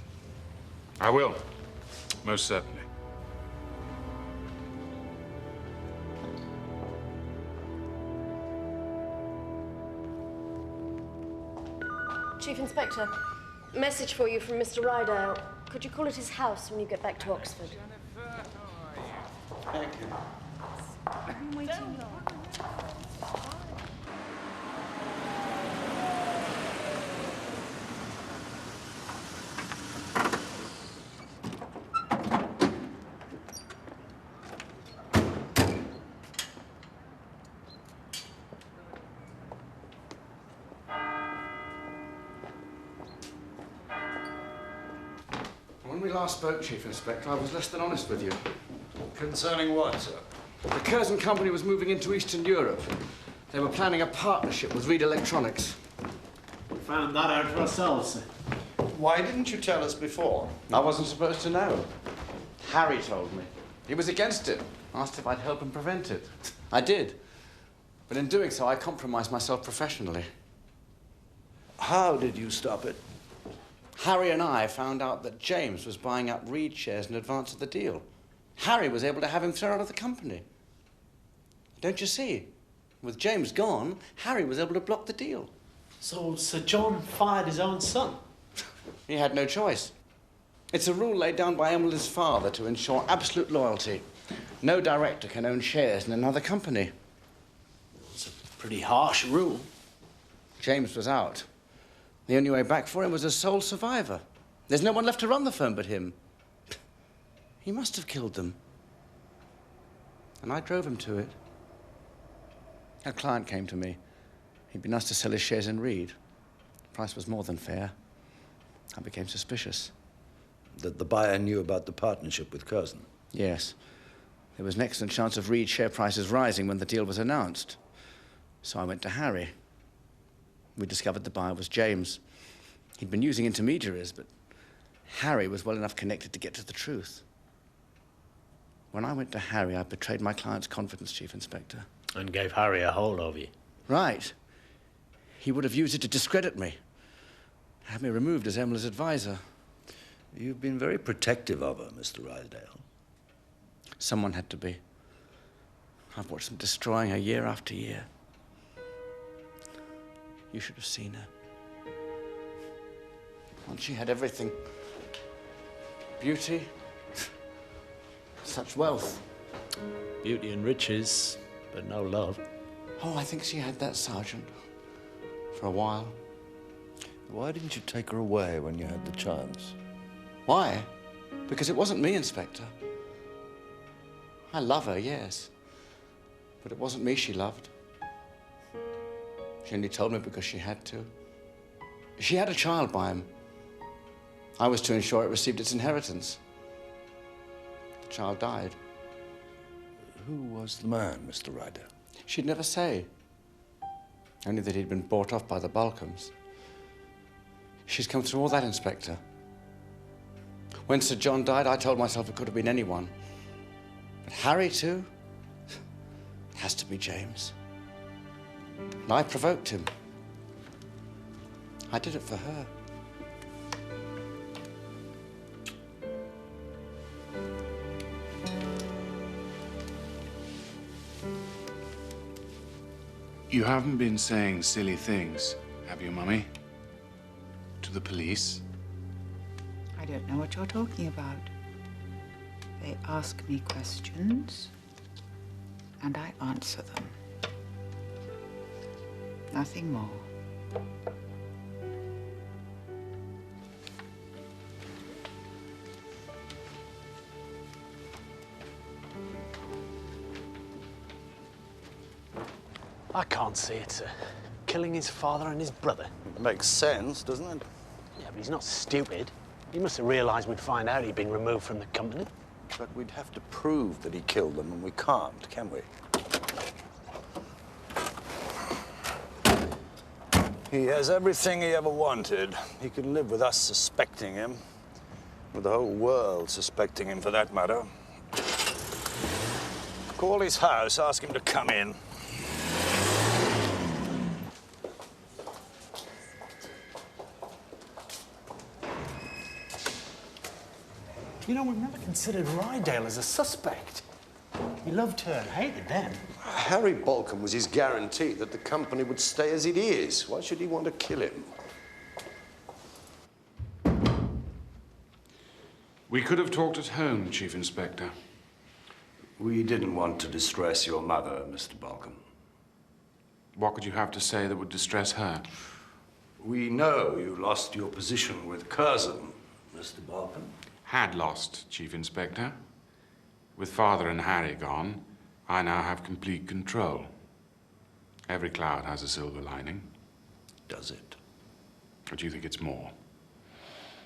I will. Most certainly. Chief Inspector, message for you from Mr. Rydale. Could you call at his house when you get back to Oxford? Thank you. I've been waiting long. When we last spoke, Chief Inspector, I was less than honest with you. Concerning what, sir? The Curzon Company was moving into Eastern Europe. They were planning a partnership with Reed Electronics. We found that out for ourselves, sir. Why didn't you tell us before? I wasn't supposed to know. Harry told me. He was against it. Asked if I'd help him prevent it. I did. But in doing so, I compromised myself professionally. How did you stop it? Harry and I found out that James was buying up Reed shares in advance of the deal. Harry was able to have him thrown out of the company. Don't you see? With James gone, Harry was able to block the deal. So Sir John fired his own son? He had no choice. It's a rule laid down by Emily's father to ensure absolute loyalty. No director can own shares in another company. It's a pretty harsh rule. James was out. The only way back for him was as sole survivor. There's no one left to run the firm but him. He must have killed them. And I drove him to it. A client came to me. He'd been asked to sell his shares in Reed. The price was more than fair. I became suspicious. That the buyer knew about the partnership with Curzon? Yes. There was an excellent chance of Reed share prices rising when the deal was announced. So I went to Harry. We discovered the buyer was James. He'd been using intermediaries, but Harry was well enough connected to get to the truth. When I went to Harry, I betrayed my client's confidence, Chief Inspector. And gave Harry a hold over you? Right. He would have used it to discredit me. Have me removed as Emily's advisor. You've been very protective of her, Mr. Rydale. Someone had to be. I've watched them destroying her year after year. You should have seen her. Once she had everything. Beauty. Such wealth. Beauty and riches, but no love. Oh, I think she had that, Sergeant. For a while. Why didn't you take her away when you had the chance? Why? Because it wasn't me, Inspector. I love her, yes. But it wasn't me she loved. She only told me because she had to. She had a child by him. I was to ensure it received its inheritance. The child died. Who was the man, Mr. Rydale? She'd never say. Only that he'd been bought off by the Balcoms. She's come through all that, Inspector. When Sir John died, I told myself it could have been anyone. But Harry, too? It has to be James. And I provoked him. I did it for her. You haven't been saying silly things, have you, Mummy? To the police? I don't know what you're talking about. They ask me questions, and I answer them. Nothing more. I can't see it, sir. Killing his father and his brother. Makes sense, doesn't it? Yeah, but he's not stupid. He must have realised we'd find out he'd been removed from the company. But we'd have to prove that he killed them, and we can't, can we? He has everything he ever wanted. He can live with us suspecting him, with the whole world suspecting him, for that matter. Call his house, ask him to come in. You know, we've never considered Rydale as a suspect. He loved her and hated them. Harry Balcom was his guarantee that the company would stay as it is. Why should he want to kill him? We could have talked at home, Chief Inspector. We didn't want to distress your mother, Mr. Balcom. What could you have to say that would distress her? We know you lost your position with Curzon, Mr. Balcom. Had lost, Chief Inspector. With Father and Harry gone, I now have complete control. Every cloud has a silver lining. Does it? Or do you think it's more?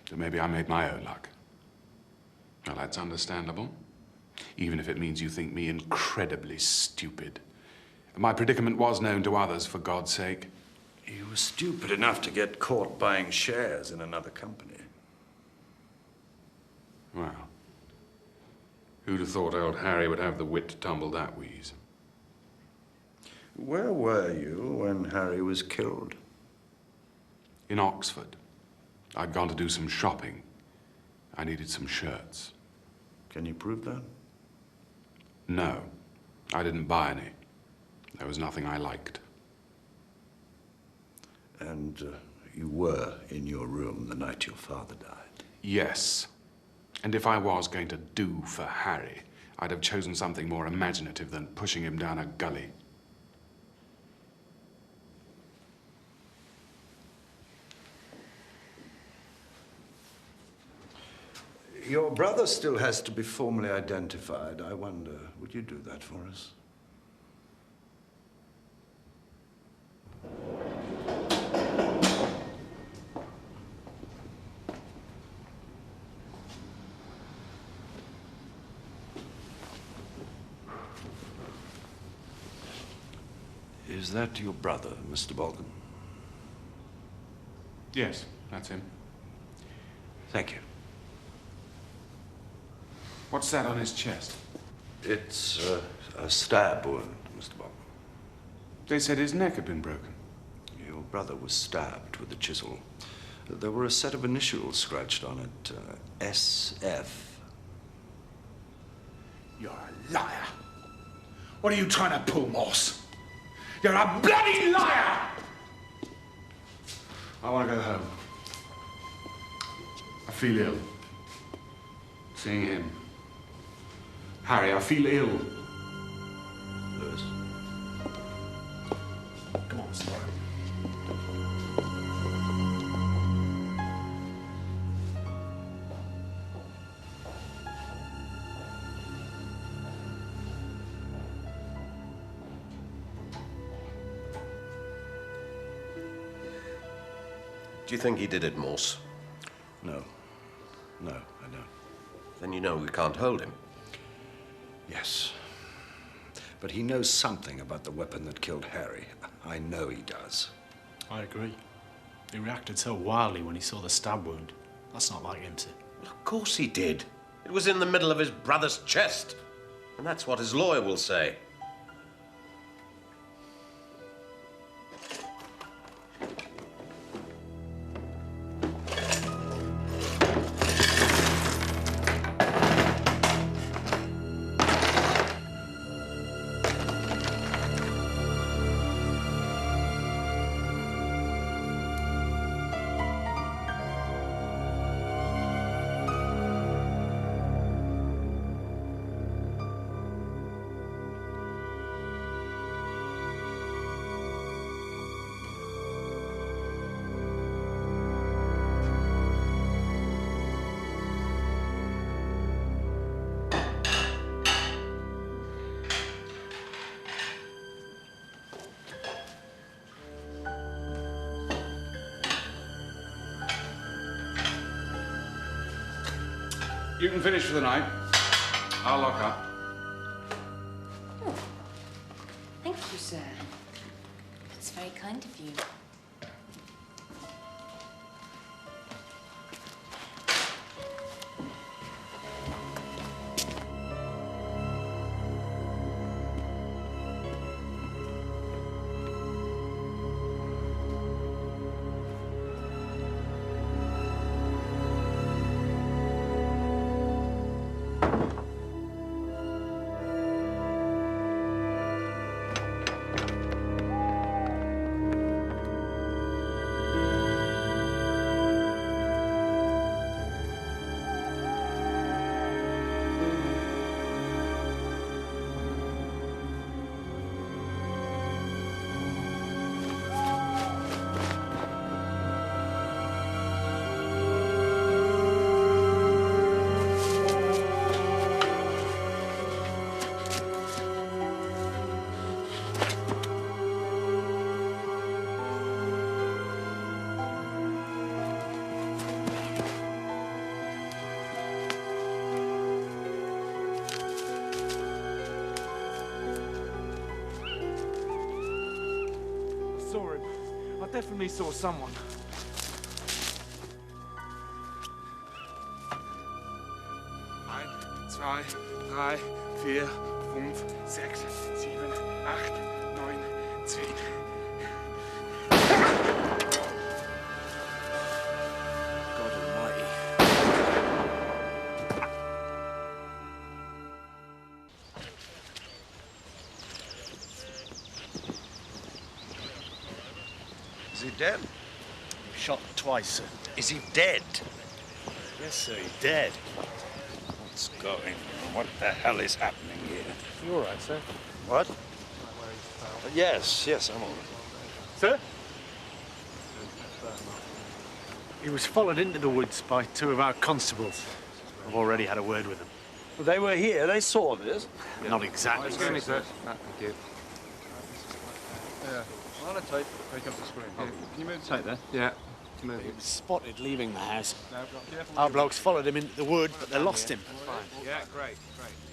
That maybe I made my own luck? Well, that's understandable. Even if it means you think me incredibly stupid. My predicament was known to others, for God's sake. You were stupid enough to get caught buying shares in another company. Well, who'd have thought old Harry would have the wit to tumble that wheeze? Where were you when Harry was killed? In Oxford. I'd gone to do some shopping. I needed some shirts. Can you prove that? No, I didn't buy any. There was nothing I liked. And you were in your room the night your father died? Yes. And if I was going to do for Harry, I'd have chosen something more imaginative than pushing him down a gully. Your brother still has to be formally identified. I wonder, would you do that for us? Is that your brother, Mr. Balcom? Yes, that's him. Thank you. What's that on his chest? It's a stab wound, Mr. Balcom. They said his neck had been broken. Your brother was stabbed with a chisel. There were a set of initials scratched on it, SF. You're a liar. What are you trying to pull, Morse? You're a bloody liar! I want to go home. I feel ill. Seeing him. Harry, I feel ill. Lewis. Come on, Sparrow. Do you think he did it, Morse? No. No, I don't. Then you know we can't hold him. Yes. But he knows something about the weapon that killed Harry. I know he does. I agree. He reacted so wildly when he saw the stab wound. That's not like him to... Well, of course he did. It was in the middle of his brother's chest. And that's what his lawyer will say. You can finish for the night. I'll lock up. Oh, thank you, sir. That's very kind of you. I definitely saw someone. 1, 2, 3, 4, 5, 6, 7, 8, 9, 10. God almighty. Is he dead? Shot twice, sir. Is he dead? Yes, sir, he's dead. What's going on? What the hell is happening here? You all right, sir? What? Yes, I'm all right. Sir? He was followed into the woods by 2 of our constables. I've already had a word with them. Well, they were here. They saw this. Not exactly. Excuse me, sir. Thank you. Yeah. On a tape. Take up the screen. Yeah. Can you move the tape there? Yeah. Move He was spotted leaving the house. No, careful. Our blokes followed him into the wood, but they lost him. That's fine. Yeah, great.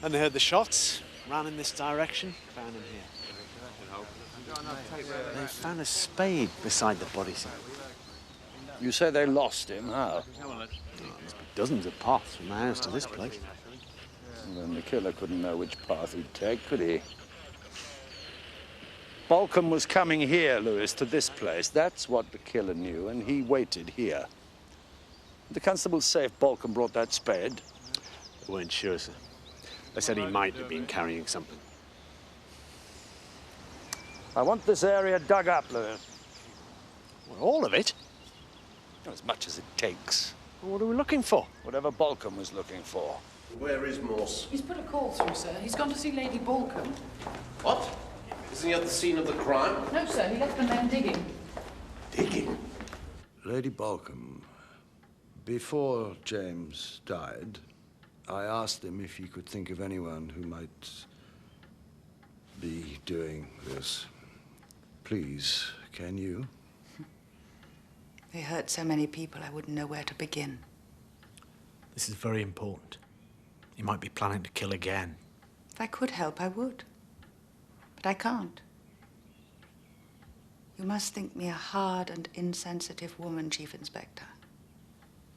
And they heard the shots, ran in this direction, found him here. They found a spade beside the body, sir. You say they lost him? How? There's dozens of paths from the house to this place. And then the killer couldn't know which path he'd take, could he? Balcom was coming here, Lewis, to this place. That's what the killer knew, and he waited here. The constables say if Balcom brought that spade. They weren't sure, sir. They said he might have been carrying something. I want this area dug up, Lewis. Well, all of it? As much as it takes. Well, what are we looking for? Whatever Balcom was looking for. Where is Morse? He's put a call through, sir. He's gone to see Lady Balcom. What? Isn't he at the scene of the crime? No, sir. He left the men digging. Digging? Lady Balcom, before James died, I asked him if he could think of anyone who might be doing this. Please, can you? They hurt so many people, I wouldn't know where to begin. This is very important. He might be planning to kill again. If I could help, I would. But I can't. You must think me a hard and insensitive woman, Chief Inspector.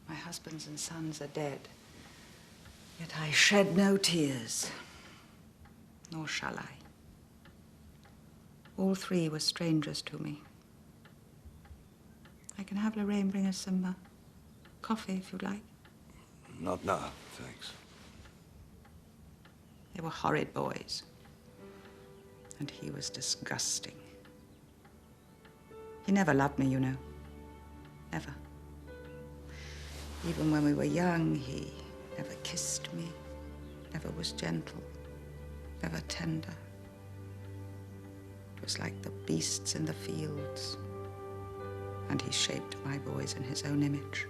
My husbands and sons are dead. Yet I shed no tears. Nor shall I. All 3 were strangers to me. I can have Lorraine bring us some coffee, if you'd like. Not now, thanks. They were horrid boys. And he was disgusting. He never loved me, you know. Never. Even when we were young, he never kissed me, never was gentle, never tender. It was like the beasts in the fields. And he shaped my boys in his own image.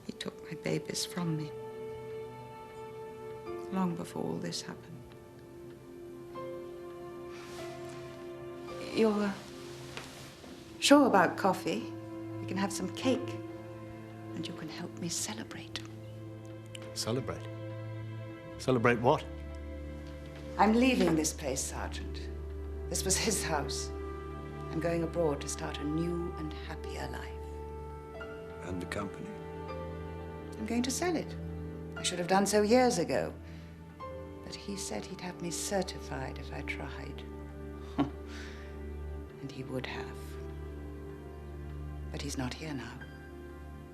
He took my babies from me. Long before all this happened. You're sure about coffee? We can have some cake. And you can help me celebrate. Celebrate? Celebrate what? I'm leaving this place, Sergeant. This was his house. I'm going abroad to start a new and happier life. And the company? I'm going to sell it. I should have done so years ago. But he said he'd have me certified if I tried. And he would have. But he's not here now.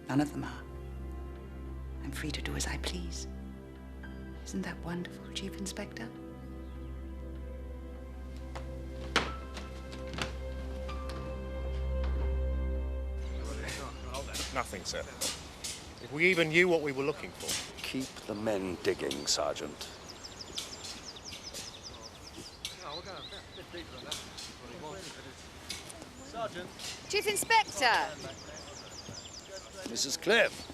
None of them are. I'm free to do as I please. Isn't that wonderful, Chief Inspector? Nothing, sir. If we even knew what we were looking for. Keep the men digging, Sergeant. Sergeant. Chief Inspector. Mrs. Cliff.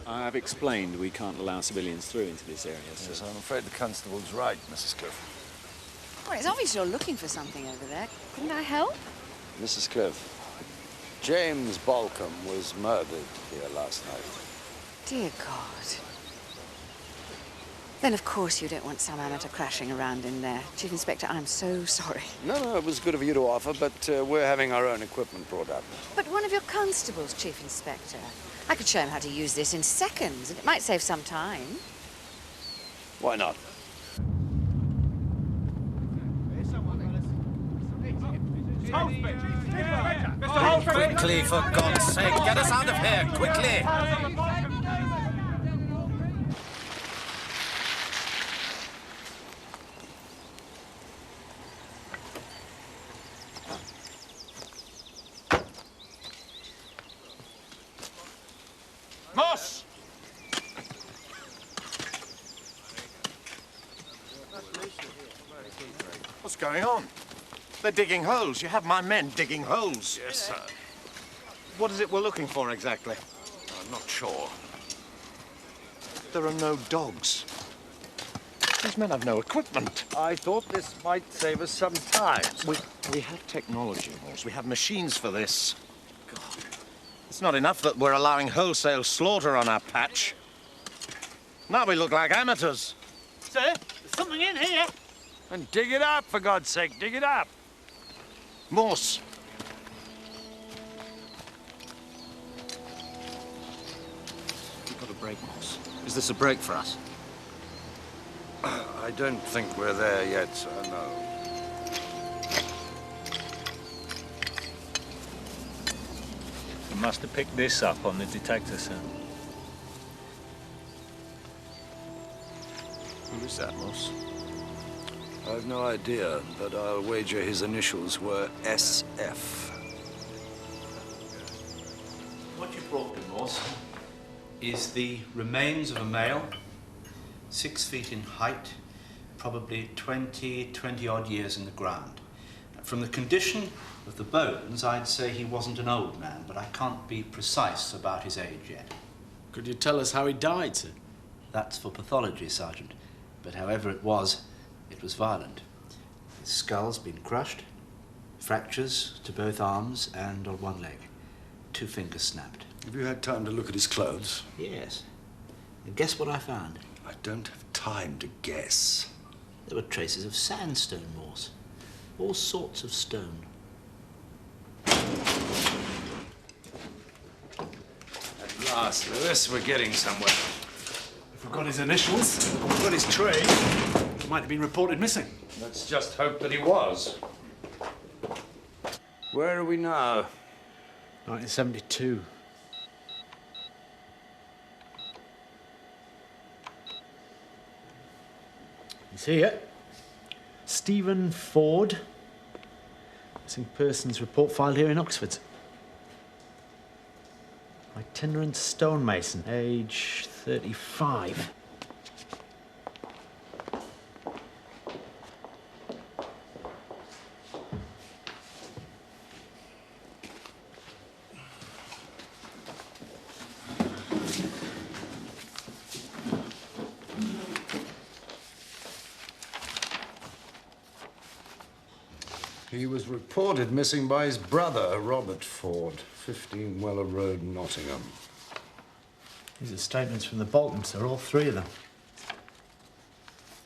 I've explained we can't allow civilians through into this area, so... Yes, I'm afraid the constable's right, Mrs. Cliff. Well, it's obvious you're looking for something over there. Couldn't I help? Mrs. Cliff, James Balcom was murdered here last night. Dear God. Then, of course, you don't want some amateur crashing around in there. Chief Inspector, I'm so sorry. No, it was good of you to offer, but we're having our own equipment brought up. But one of your constables, Chief Inspector. I could show him how to use this in seconds, and it might save some time. Why not? Quickly, for God's sake, get us out of here, quickly! Moss! What's going on? They're digging holes. You have my men digging holes. Yes, sir. What is it we're looking for exactly? I'm not sure. There are no dogs. These men have no equipment. I thought this might save us some time. We have technology, Morse. We have machines for this. God. It's not enough that we're allowing wholesale slaughter on our patch. Now we look like amateurs. Sir, there's something in here. And dig it up, for God's sake, dig it up. Morse. We've got a break, Morse. Is this a break for us? I don't think we're there yet, sir, no. You must have picked this up on the detector, sir. Who is that, Morse? I've no idea, but I'll wager his initials were SF. What you brought me, Morse, is the remains of a male, 6 feet in height, probably 20-odd years in the ground. From the condition of the bones, I'd say he wasn't an old man, but I can't be precise about his age yet. Could you tell us how he died, sir? That's for pathology, Sergeant. But however it was violent. His skull's been crushed, fractures to both arms and on one leg. 2 fingers snapped. Have you had time to look at his clothes? Yes. And guess what I found? I don't have time to guess. There were traces of sandstone, Morse. All sorts of stone. At last, Lewis, we're getting somewhere. If we've got his initials, we've got his trade, he might have been reported missing. Let's just hope that he was. Where are we now? 1972. He's here. Stephen Ford. Missing persons report filed here in Oxford. Itinerant stonemason, age 35. He was reported missing by his brother, Robert Ford, 15 Weller Road, Nottingham. These are statements from the Balkans, sir, all three of them.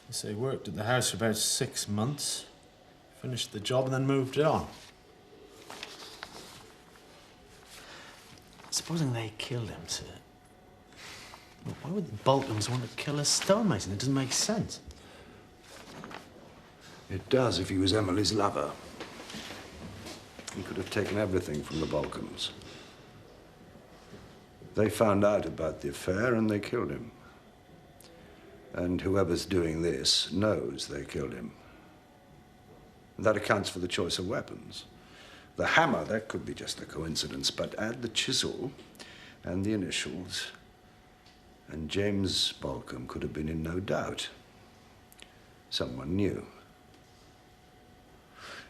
They say he worked at the house for about 6 months, finished the job and then moved on. Supposing they killed him, sir. Well, why would the Balkans want to kill a stonemason? It doesn't make sense. It does if he was Emily's lover. He could have taken everything from the Balkans. They found out about the affair and they killed him. And whoever's doing this knows they killed him. And that accounts for the choice of weapons. The hammer, that could be just a coincidence, but add the chisel and the initials, and James Balcom could have been in no doubt. Someone knew.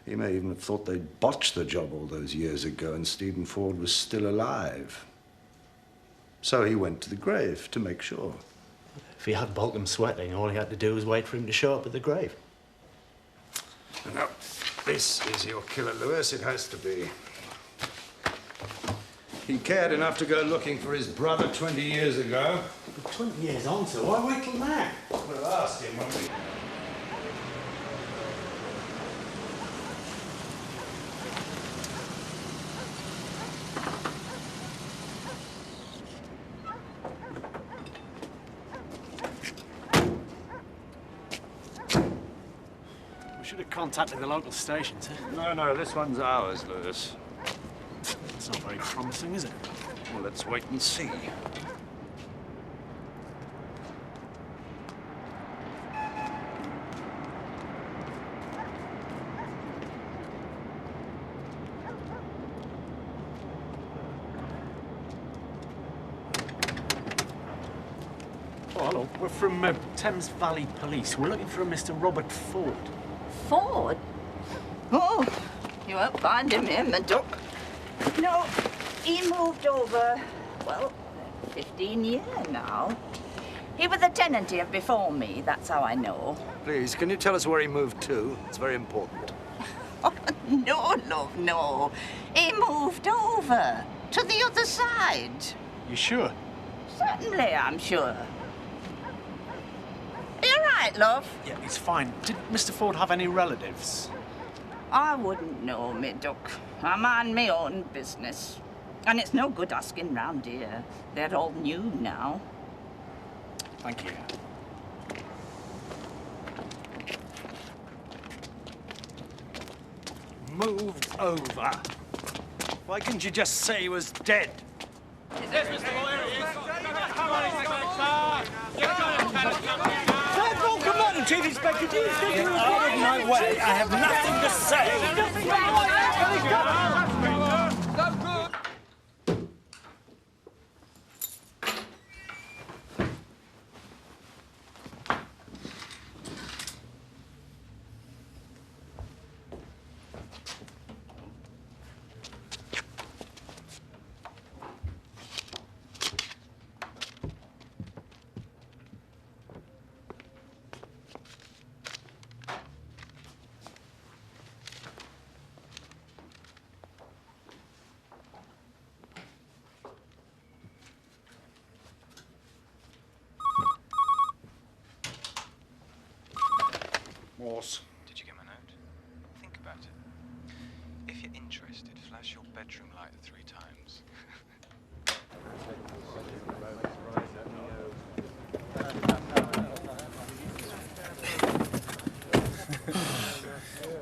He may even have thought they'd botched the job all those years ago and Stephen Ford was still alive. So he went to the grave to make sure. If he had Balcom sweating, all he had to do was wait for him to show up at the grave. Now, this is your killer, Lewis. It has to be. He cared enough to go looking for his brother 20 years ago. But 20 years on, sir. Why wait till now? We'll ask him, won't we? Should have contacted the local station, sir. No, this one's ours, Lewis. It's not very promising, is it? Well, let's wait and see. Oh, hello. We're from Thames Valley Police. We're looking for a Mr. Robert Ford. Ford? Oh, you won't find him here, my duck. No, he moved over, well, 15 years now. He was the tenant here before me, that's how I know. Please, can you tell us where he moved to? It's very important. Oh, no, love, no. He moved over to the other side. You sure? Certainly, I'm sure. Are you all right, love? Yeah, he's fine. Did Mr. Ford have any relatives? I wouldn't know, me duck. I mind my own business. And it's no good asking round here. They're all new now. Thank you. Moved over. Why couldn't you just say he was dead? Yes, Mr. Boyle. Come on, Inspector. Come on, Chief Inspector. Get out of my way. I have nothing to say. Morse. Did you get my note? Think about it. If you're interested, flash your bedroom light 3 times.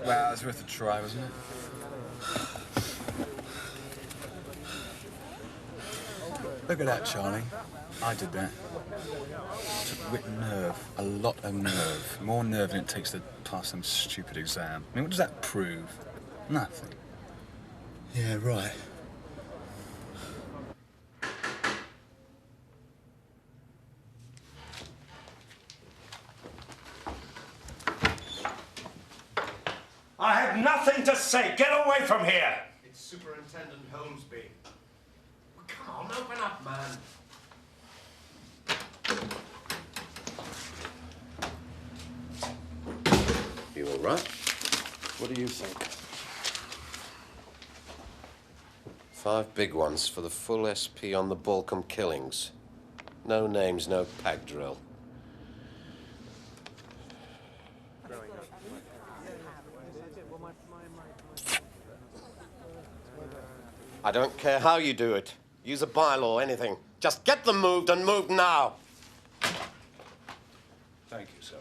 Well, it was worth a try, wasn't it? Look at that, Charlie. I did that. Took wit and nerve. A lot of nerve. More nerve than it takes to pass some stupid exam. I mean, what does that prove? Nothing. Yeah, right. I have nothing to say. Get away from here. It's Superintendent Holmesby. Well, come on, open up, man. You all right? What do you think? 5 big ones for the full SP on the Balcom killings. No names, no pack drill. I don't care how you do it. Use a bylaw, anything. Just get them moved and move now. Thank you, sir.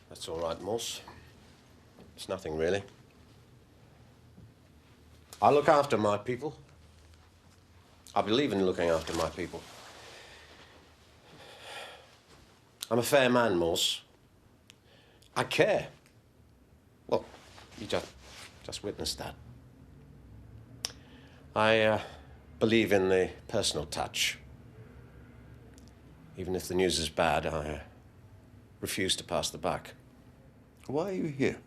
That's all right, Morse. It's nothing, really. I look after my people. I believe in looking after my people. I'm a fair man, Morse. I care. Well, you just witnessed that. I believe in the personal touch. Even if the news is bad, I refuse to pass the buck. Why are you here?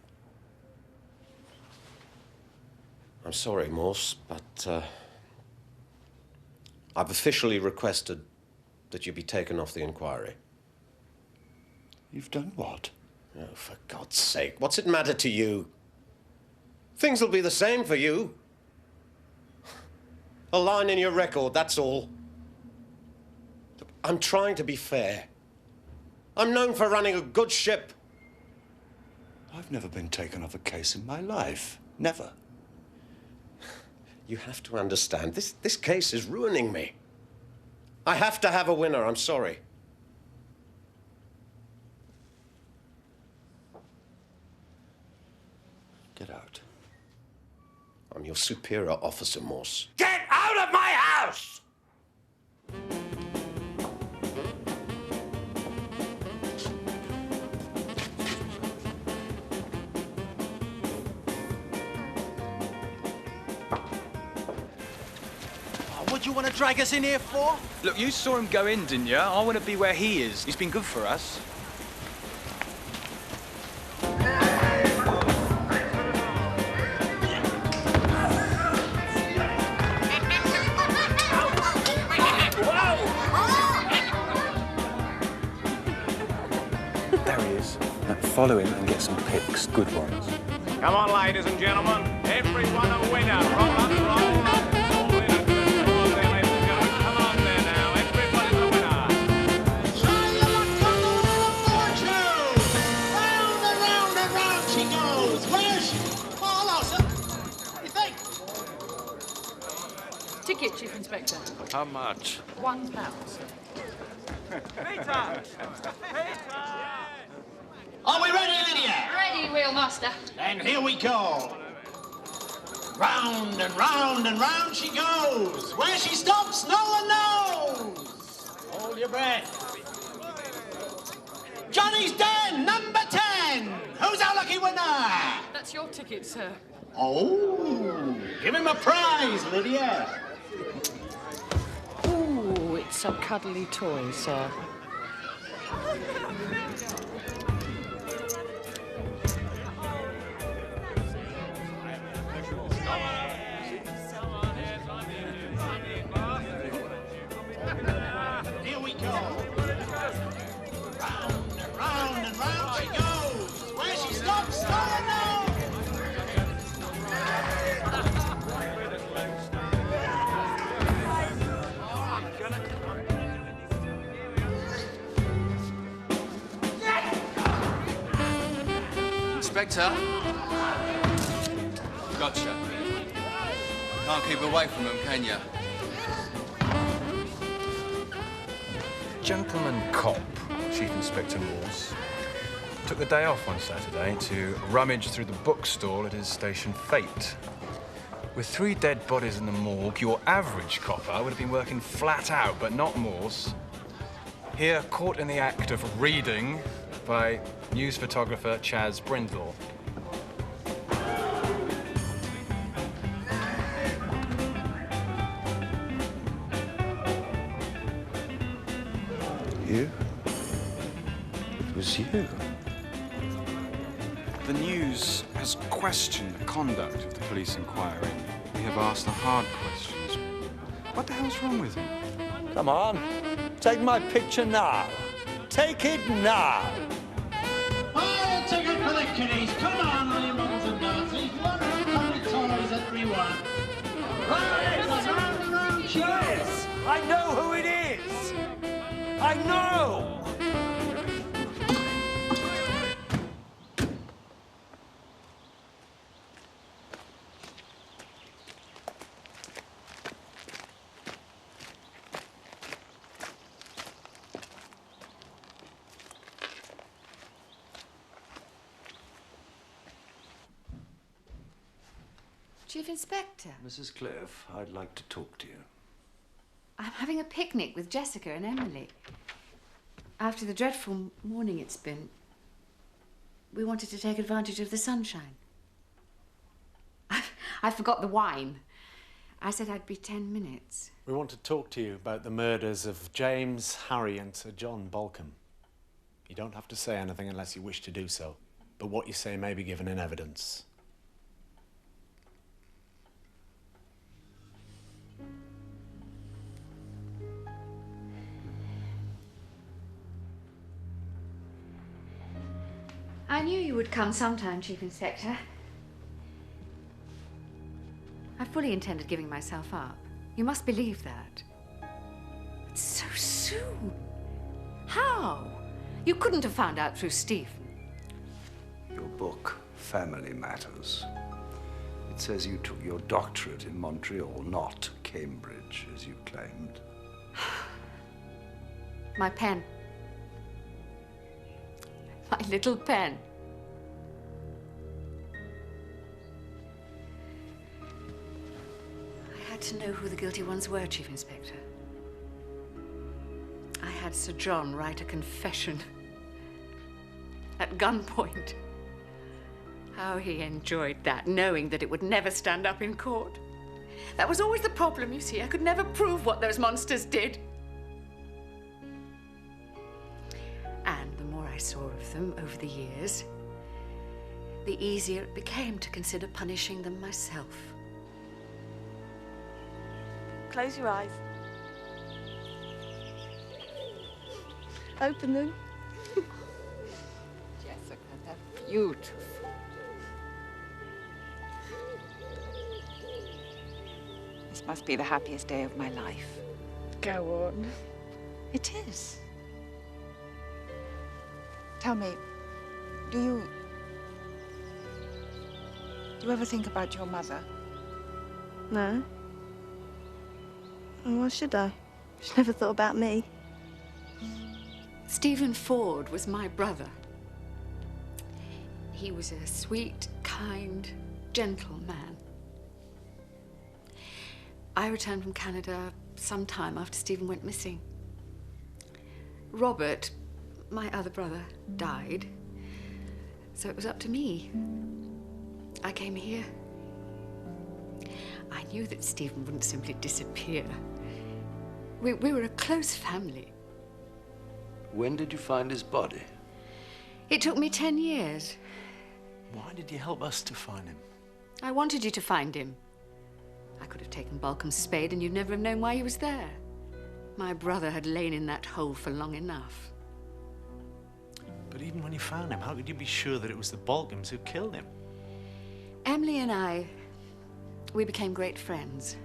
I'm sorry, Morse, but I've officially requested that you be taken off the inquiry. You've done what? Oh, for God's sake, what's it matter to you? Things will be the same for you. A line in your record, that's all. Look, I'm trying to be fair. I'm known for running a good ship. I've never been taken off a case in my life. Never. You have to understand, this case is ruining me. I have to have a winner, I'm sorry. Get out. I'm your superior officer, Morse. Get out of my house! What do you want to drag us in here for? Look, you saw him go in, didn't you? I want to be where he is. He's been good for us. There he is. Now, follow him and get some pics, good ones. Come on, ladies and gentlemen. Everyone a winner. Roll up, roll up. All winners. Come on there, ladies and gentlemen. Come on there now. Everybody's a winner. Round and round and round she goes. Where's she? Oh, hello, sir. What do you think? Ticket, Chief Inspector. How much? £1, sir. Peter! Are we ready, Lydia? Ready, Wheelmaster. And here we go. Round and round and round she goes. Where she stops, no one knows. Hold your breath. Johnny's Den, number 10. Who's our lucky winner? That's your ticket, sir. Oh, give him a prize, Lydia. Ooh, it's a cuddly toy, sir. Here we go. Round and round and round she goes. Where she stops, no one knows. Inspector? Gotcha. Can't keep away from him, can you? Gentleman cop, Chief Inspector Morse, took the day off one Saturday to rummage through the bookstall at his station Fate. With 3 dead bodies in the morgue, your average copper would have been working flat out, but not Morse. Here, caught in the act of reading by news photographer Chaz Brindle. You? It was you. The news has questioned the conduct of the police inquiry. We have asked the hard questions. What the hell's wrong with him? Come on, take my picture now. Take it now. Oh, ticket for the kiddies. Come on, all you mums and darties. One hundred toys, everyone. Round and round she goes. I know who it is. I know! Chief Inspector, Mrs. Cliff, I'd like to talk to you. I'm having a picnic with Jessica and Emily. After the dreadful morning it's been, we wanted to take advantage of the sunshine. I forgot the wine. I said I'd be 10 minutes. We want to talk to you about the murders of James, Harry and Sir John Bolcombe. You don't have to say anything unless you wish to do so, but what you say may be given in evidence. I knew you would come sometime, Chief Inspector. I fully intended giving myself up. You must believe that. But so soon. How? You couldn't have found out through Stephen. Your book, Family Matters. It says you took your doctorate in Montreal, not Cambridge, as you claimed. My pen. My little pen. I had to know who the guilty ones were, Chief Inspector. I had Sir John write a confession. At gunpoint. How he enjoyed that, knowing that it would never stand up in court. That was always the problem, you see. I could never prove what those monsters did. And the more I saw of them over the years, the easier it became to consider punishing them myself. Close your eyes. Open them. Jessica, they're beautiful. This must be the happiest day of my life. Go on. It is. Tell me, do you ever think about your mother? No. Why should I? She never thought about me. Stephen Ford was my brother. He was a sweet, kind, gentle man. I returned from Canada some time after Stephen went missing. Robert, my other brother, died, so it was up to me. I came here. I knew that Stephen wouldn't simply disappear. We were a close family. When did you find his body? It took me 10 years. Why did you help us to find him? I wanted you to find him. I could have taken Bolcombe's spade and you'd never have known why he was there. My brother had lain in that hole for long enough. But even when you found him, how could you be sure that it was the Bolcombes who killed him? Emily and I, we became great friends.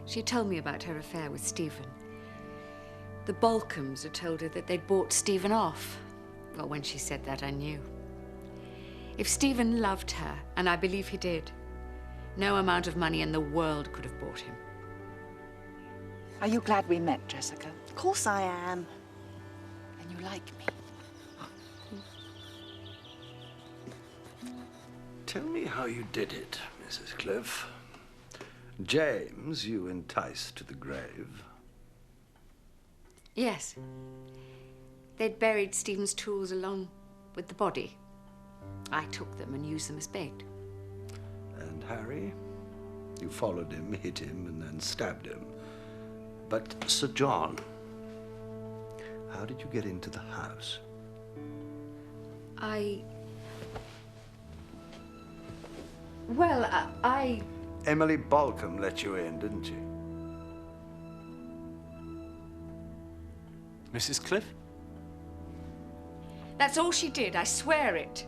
She told me about her affair with Stephen. The Bolcombes had told her that they'd bought Stephen off. Well, when she said that, I knew. If Stephen loved her, and I believe he did, no amount of money in the world could have bought him. Are you glad we met, Jessica? Of course I am. And you like me? Tell me how you did it, Mrs. Cliff. James, you enticed to the grave. Yes. They'd buried Stephen's tools along with the body. I took them and used them as bait. And Harry? You followed him, hit him, and then stabbed him. But Sir John, how did you get into the house? Well, Emily Bolcombe let you in, didn't she? Mrs. Cliff? That's all she did, I swear it.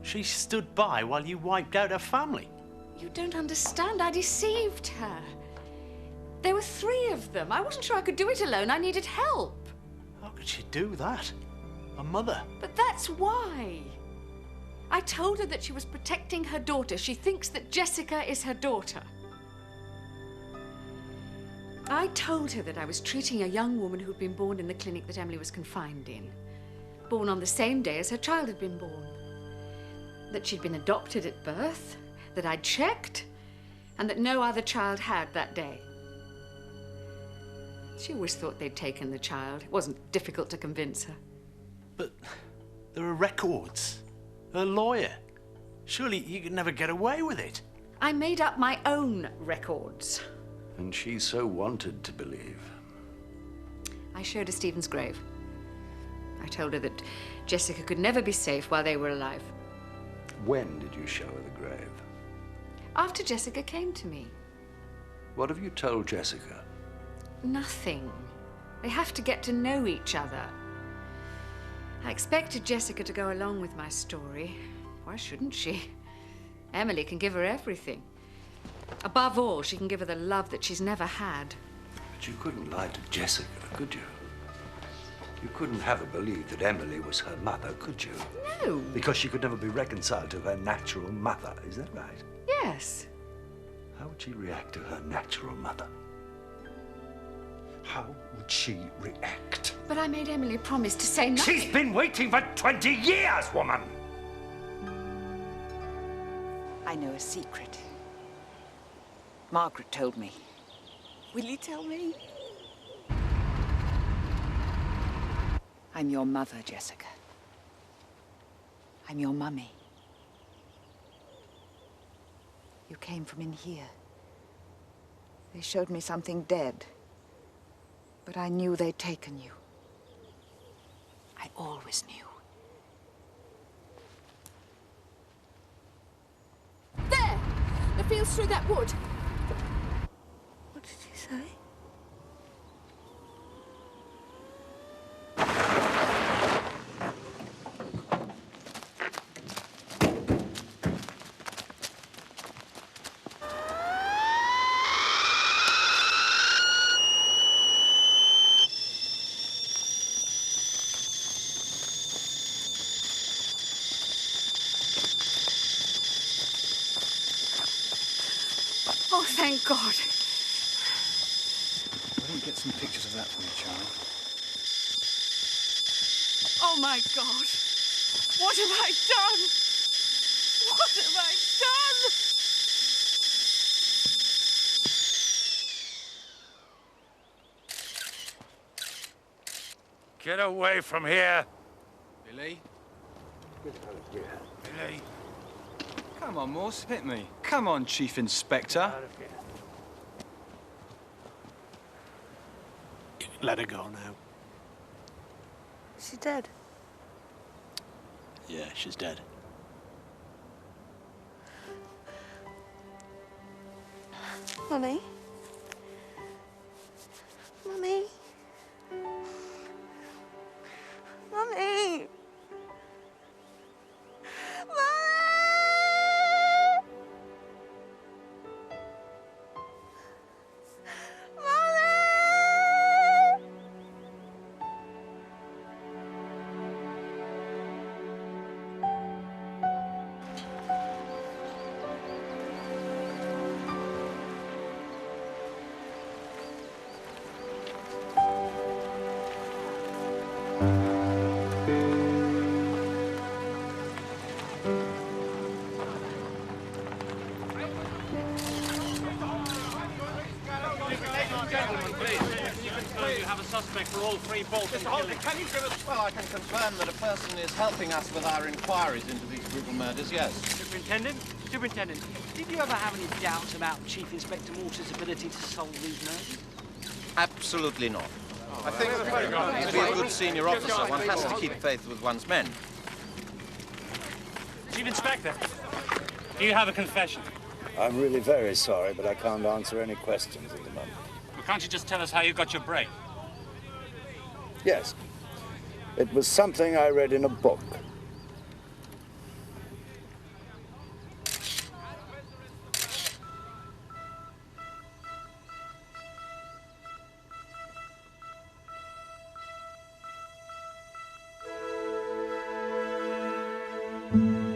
She stood by while you wiped out her family. You don't understand. I deceived her. There were 3 of them. I wasn't sure I could do it alone. I needed help. How could she do that? A mother. But that's why. I told her that she was protecting her daughter. She thinks that Jessica is her daughter. I told her that I was treating a young woman who'd been born in the clinic that Emily was confined in. Born on the same day as her child had been born. That she'd been adopted at birth, that I'd checked, and that no other child had that day. She always thought they'd taken the child. It wasn't difficult to convince her. But there are records. A lawyer. Surely you could never get away with it. I made up my own records. And she so wanted to believe. I showed her Stephen's grave. I told her that Jessica could never be safe while they were alive. When did you show her the grave? After Jessica came to me. What have you told Jessica? Nothing. They have to get to know each other. I expected Jessica to go along with my story. Why shouldn't she? Emily can give her everything. Above all, she can give her the love that she's never had. But you couldn't lie to Jessica, could you? You couldn't have her believe that Emily was her mother, could you? No. Because she could never be reconciled to her natural mother, is that right? Yes. How would she react to her natural mother? How would she react? But I made Emily promise to say nothing. She's been waiting for 20 years, woman! I know a secret. Margaret told me. Will you tell me? I'm your mother, Jessica. I'm your mummy. You came from in here. They showed me something dead. But I knew they'd taken you. I always knew. There! The field's through that wood. What did you say? Oh, thank God. Why don't you get some pictures of that for me, child? Oh, my God. What have I done? What have I done? Get away from here. Billy? Billy. Come on, Morse, hit me. Come on, Chief Inspector. Let her go now. Is she dead? Yeah, she's dead. Mummy? Mummy? Mummy? For all 3 bolts. Mr. Holden, can you give us... Well, I can confirm that a person is helping us with our inquiries into these brutal murders, yes. Superintendent? Superintendent, did you ever have any doubts about Chief Inspector Morse's ability to solve these murders? Absolutely not. I think to be a good senior officer, one has to keep faith with one's men. Chief Inspector, do you have a confession? I'm really very sorry, but I can't answer any questions at the moment. Well, can't you just tell us how you got your break? Yes. It was something I read in a book. you.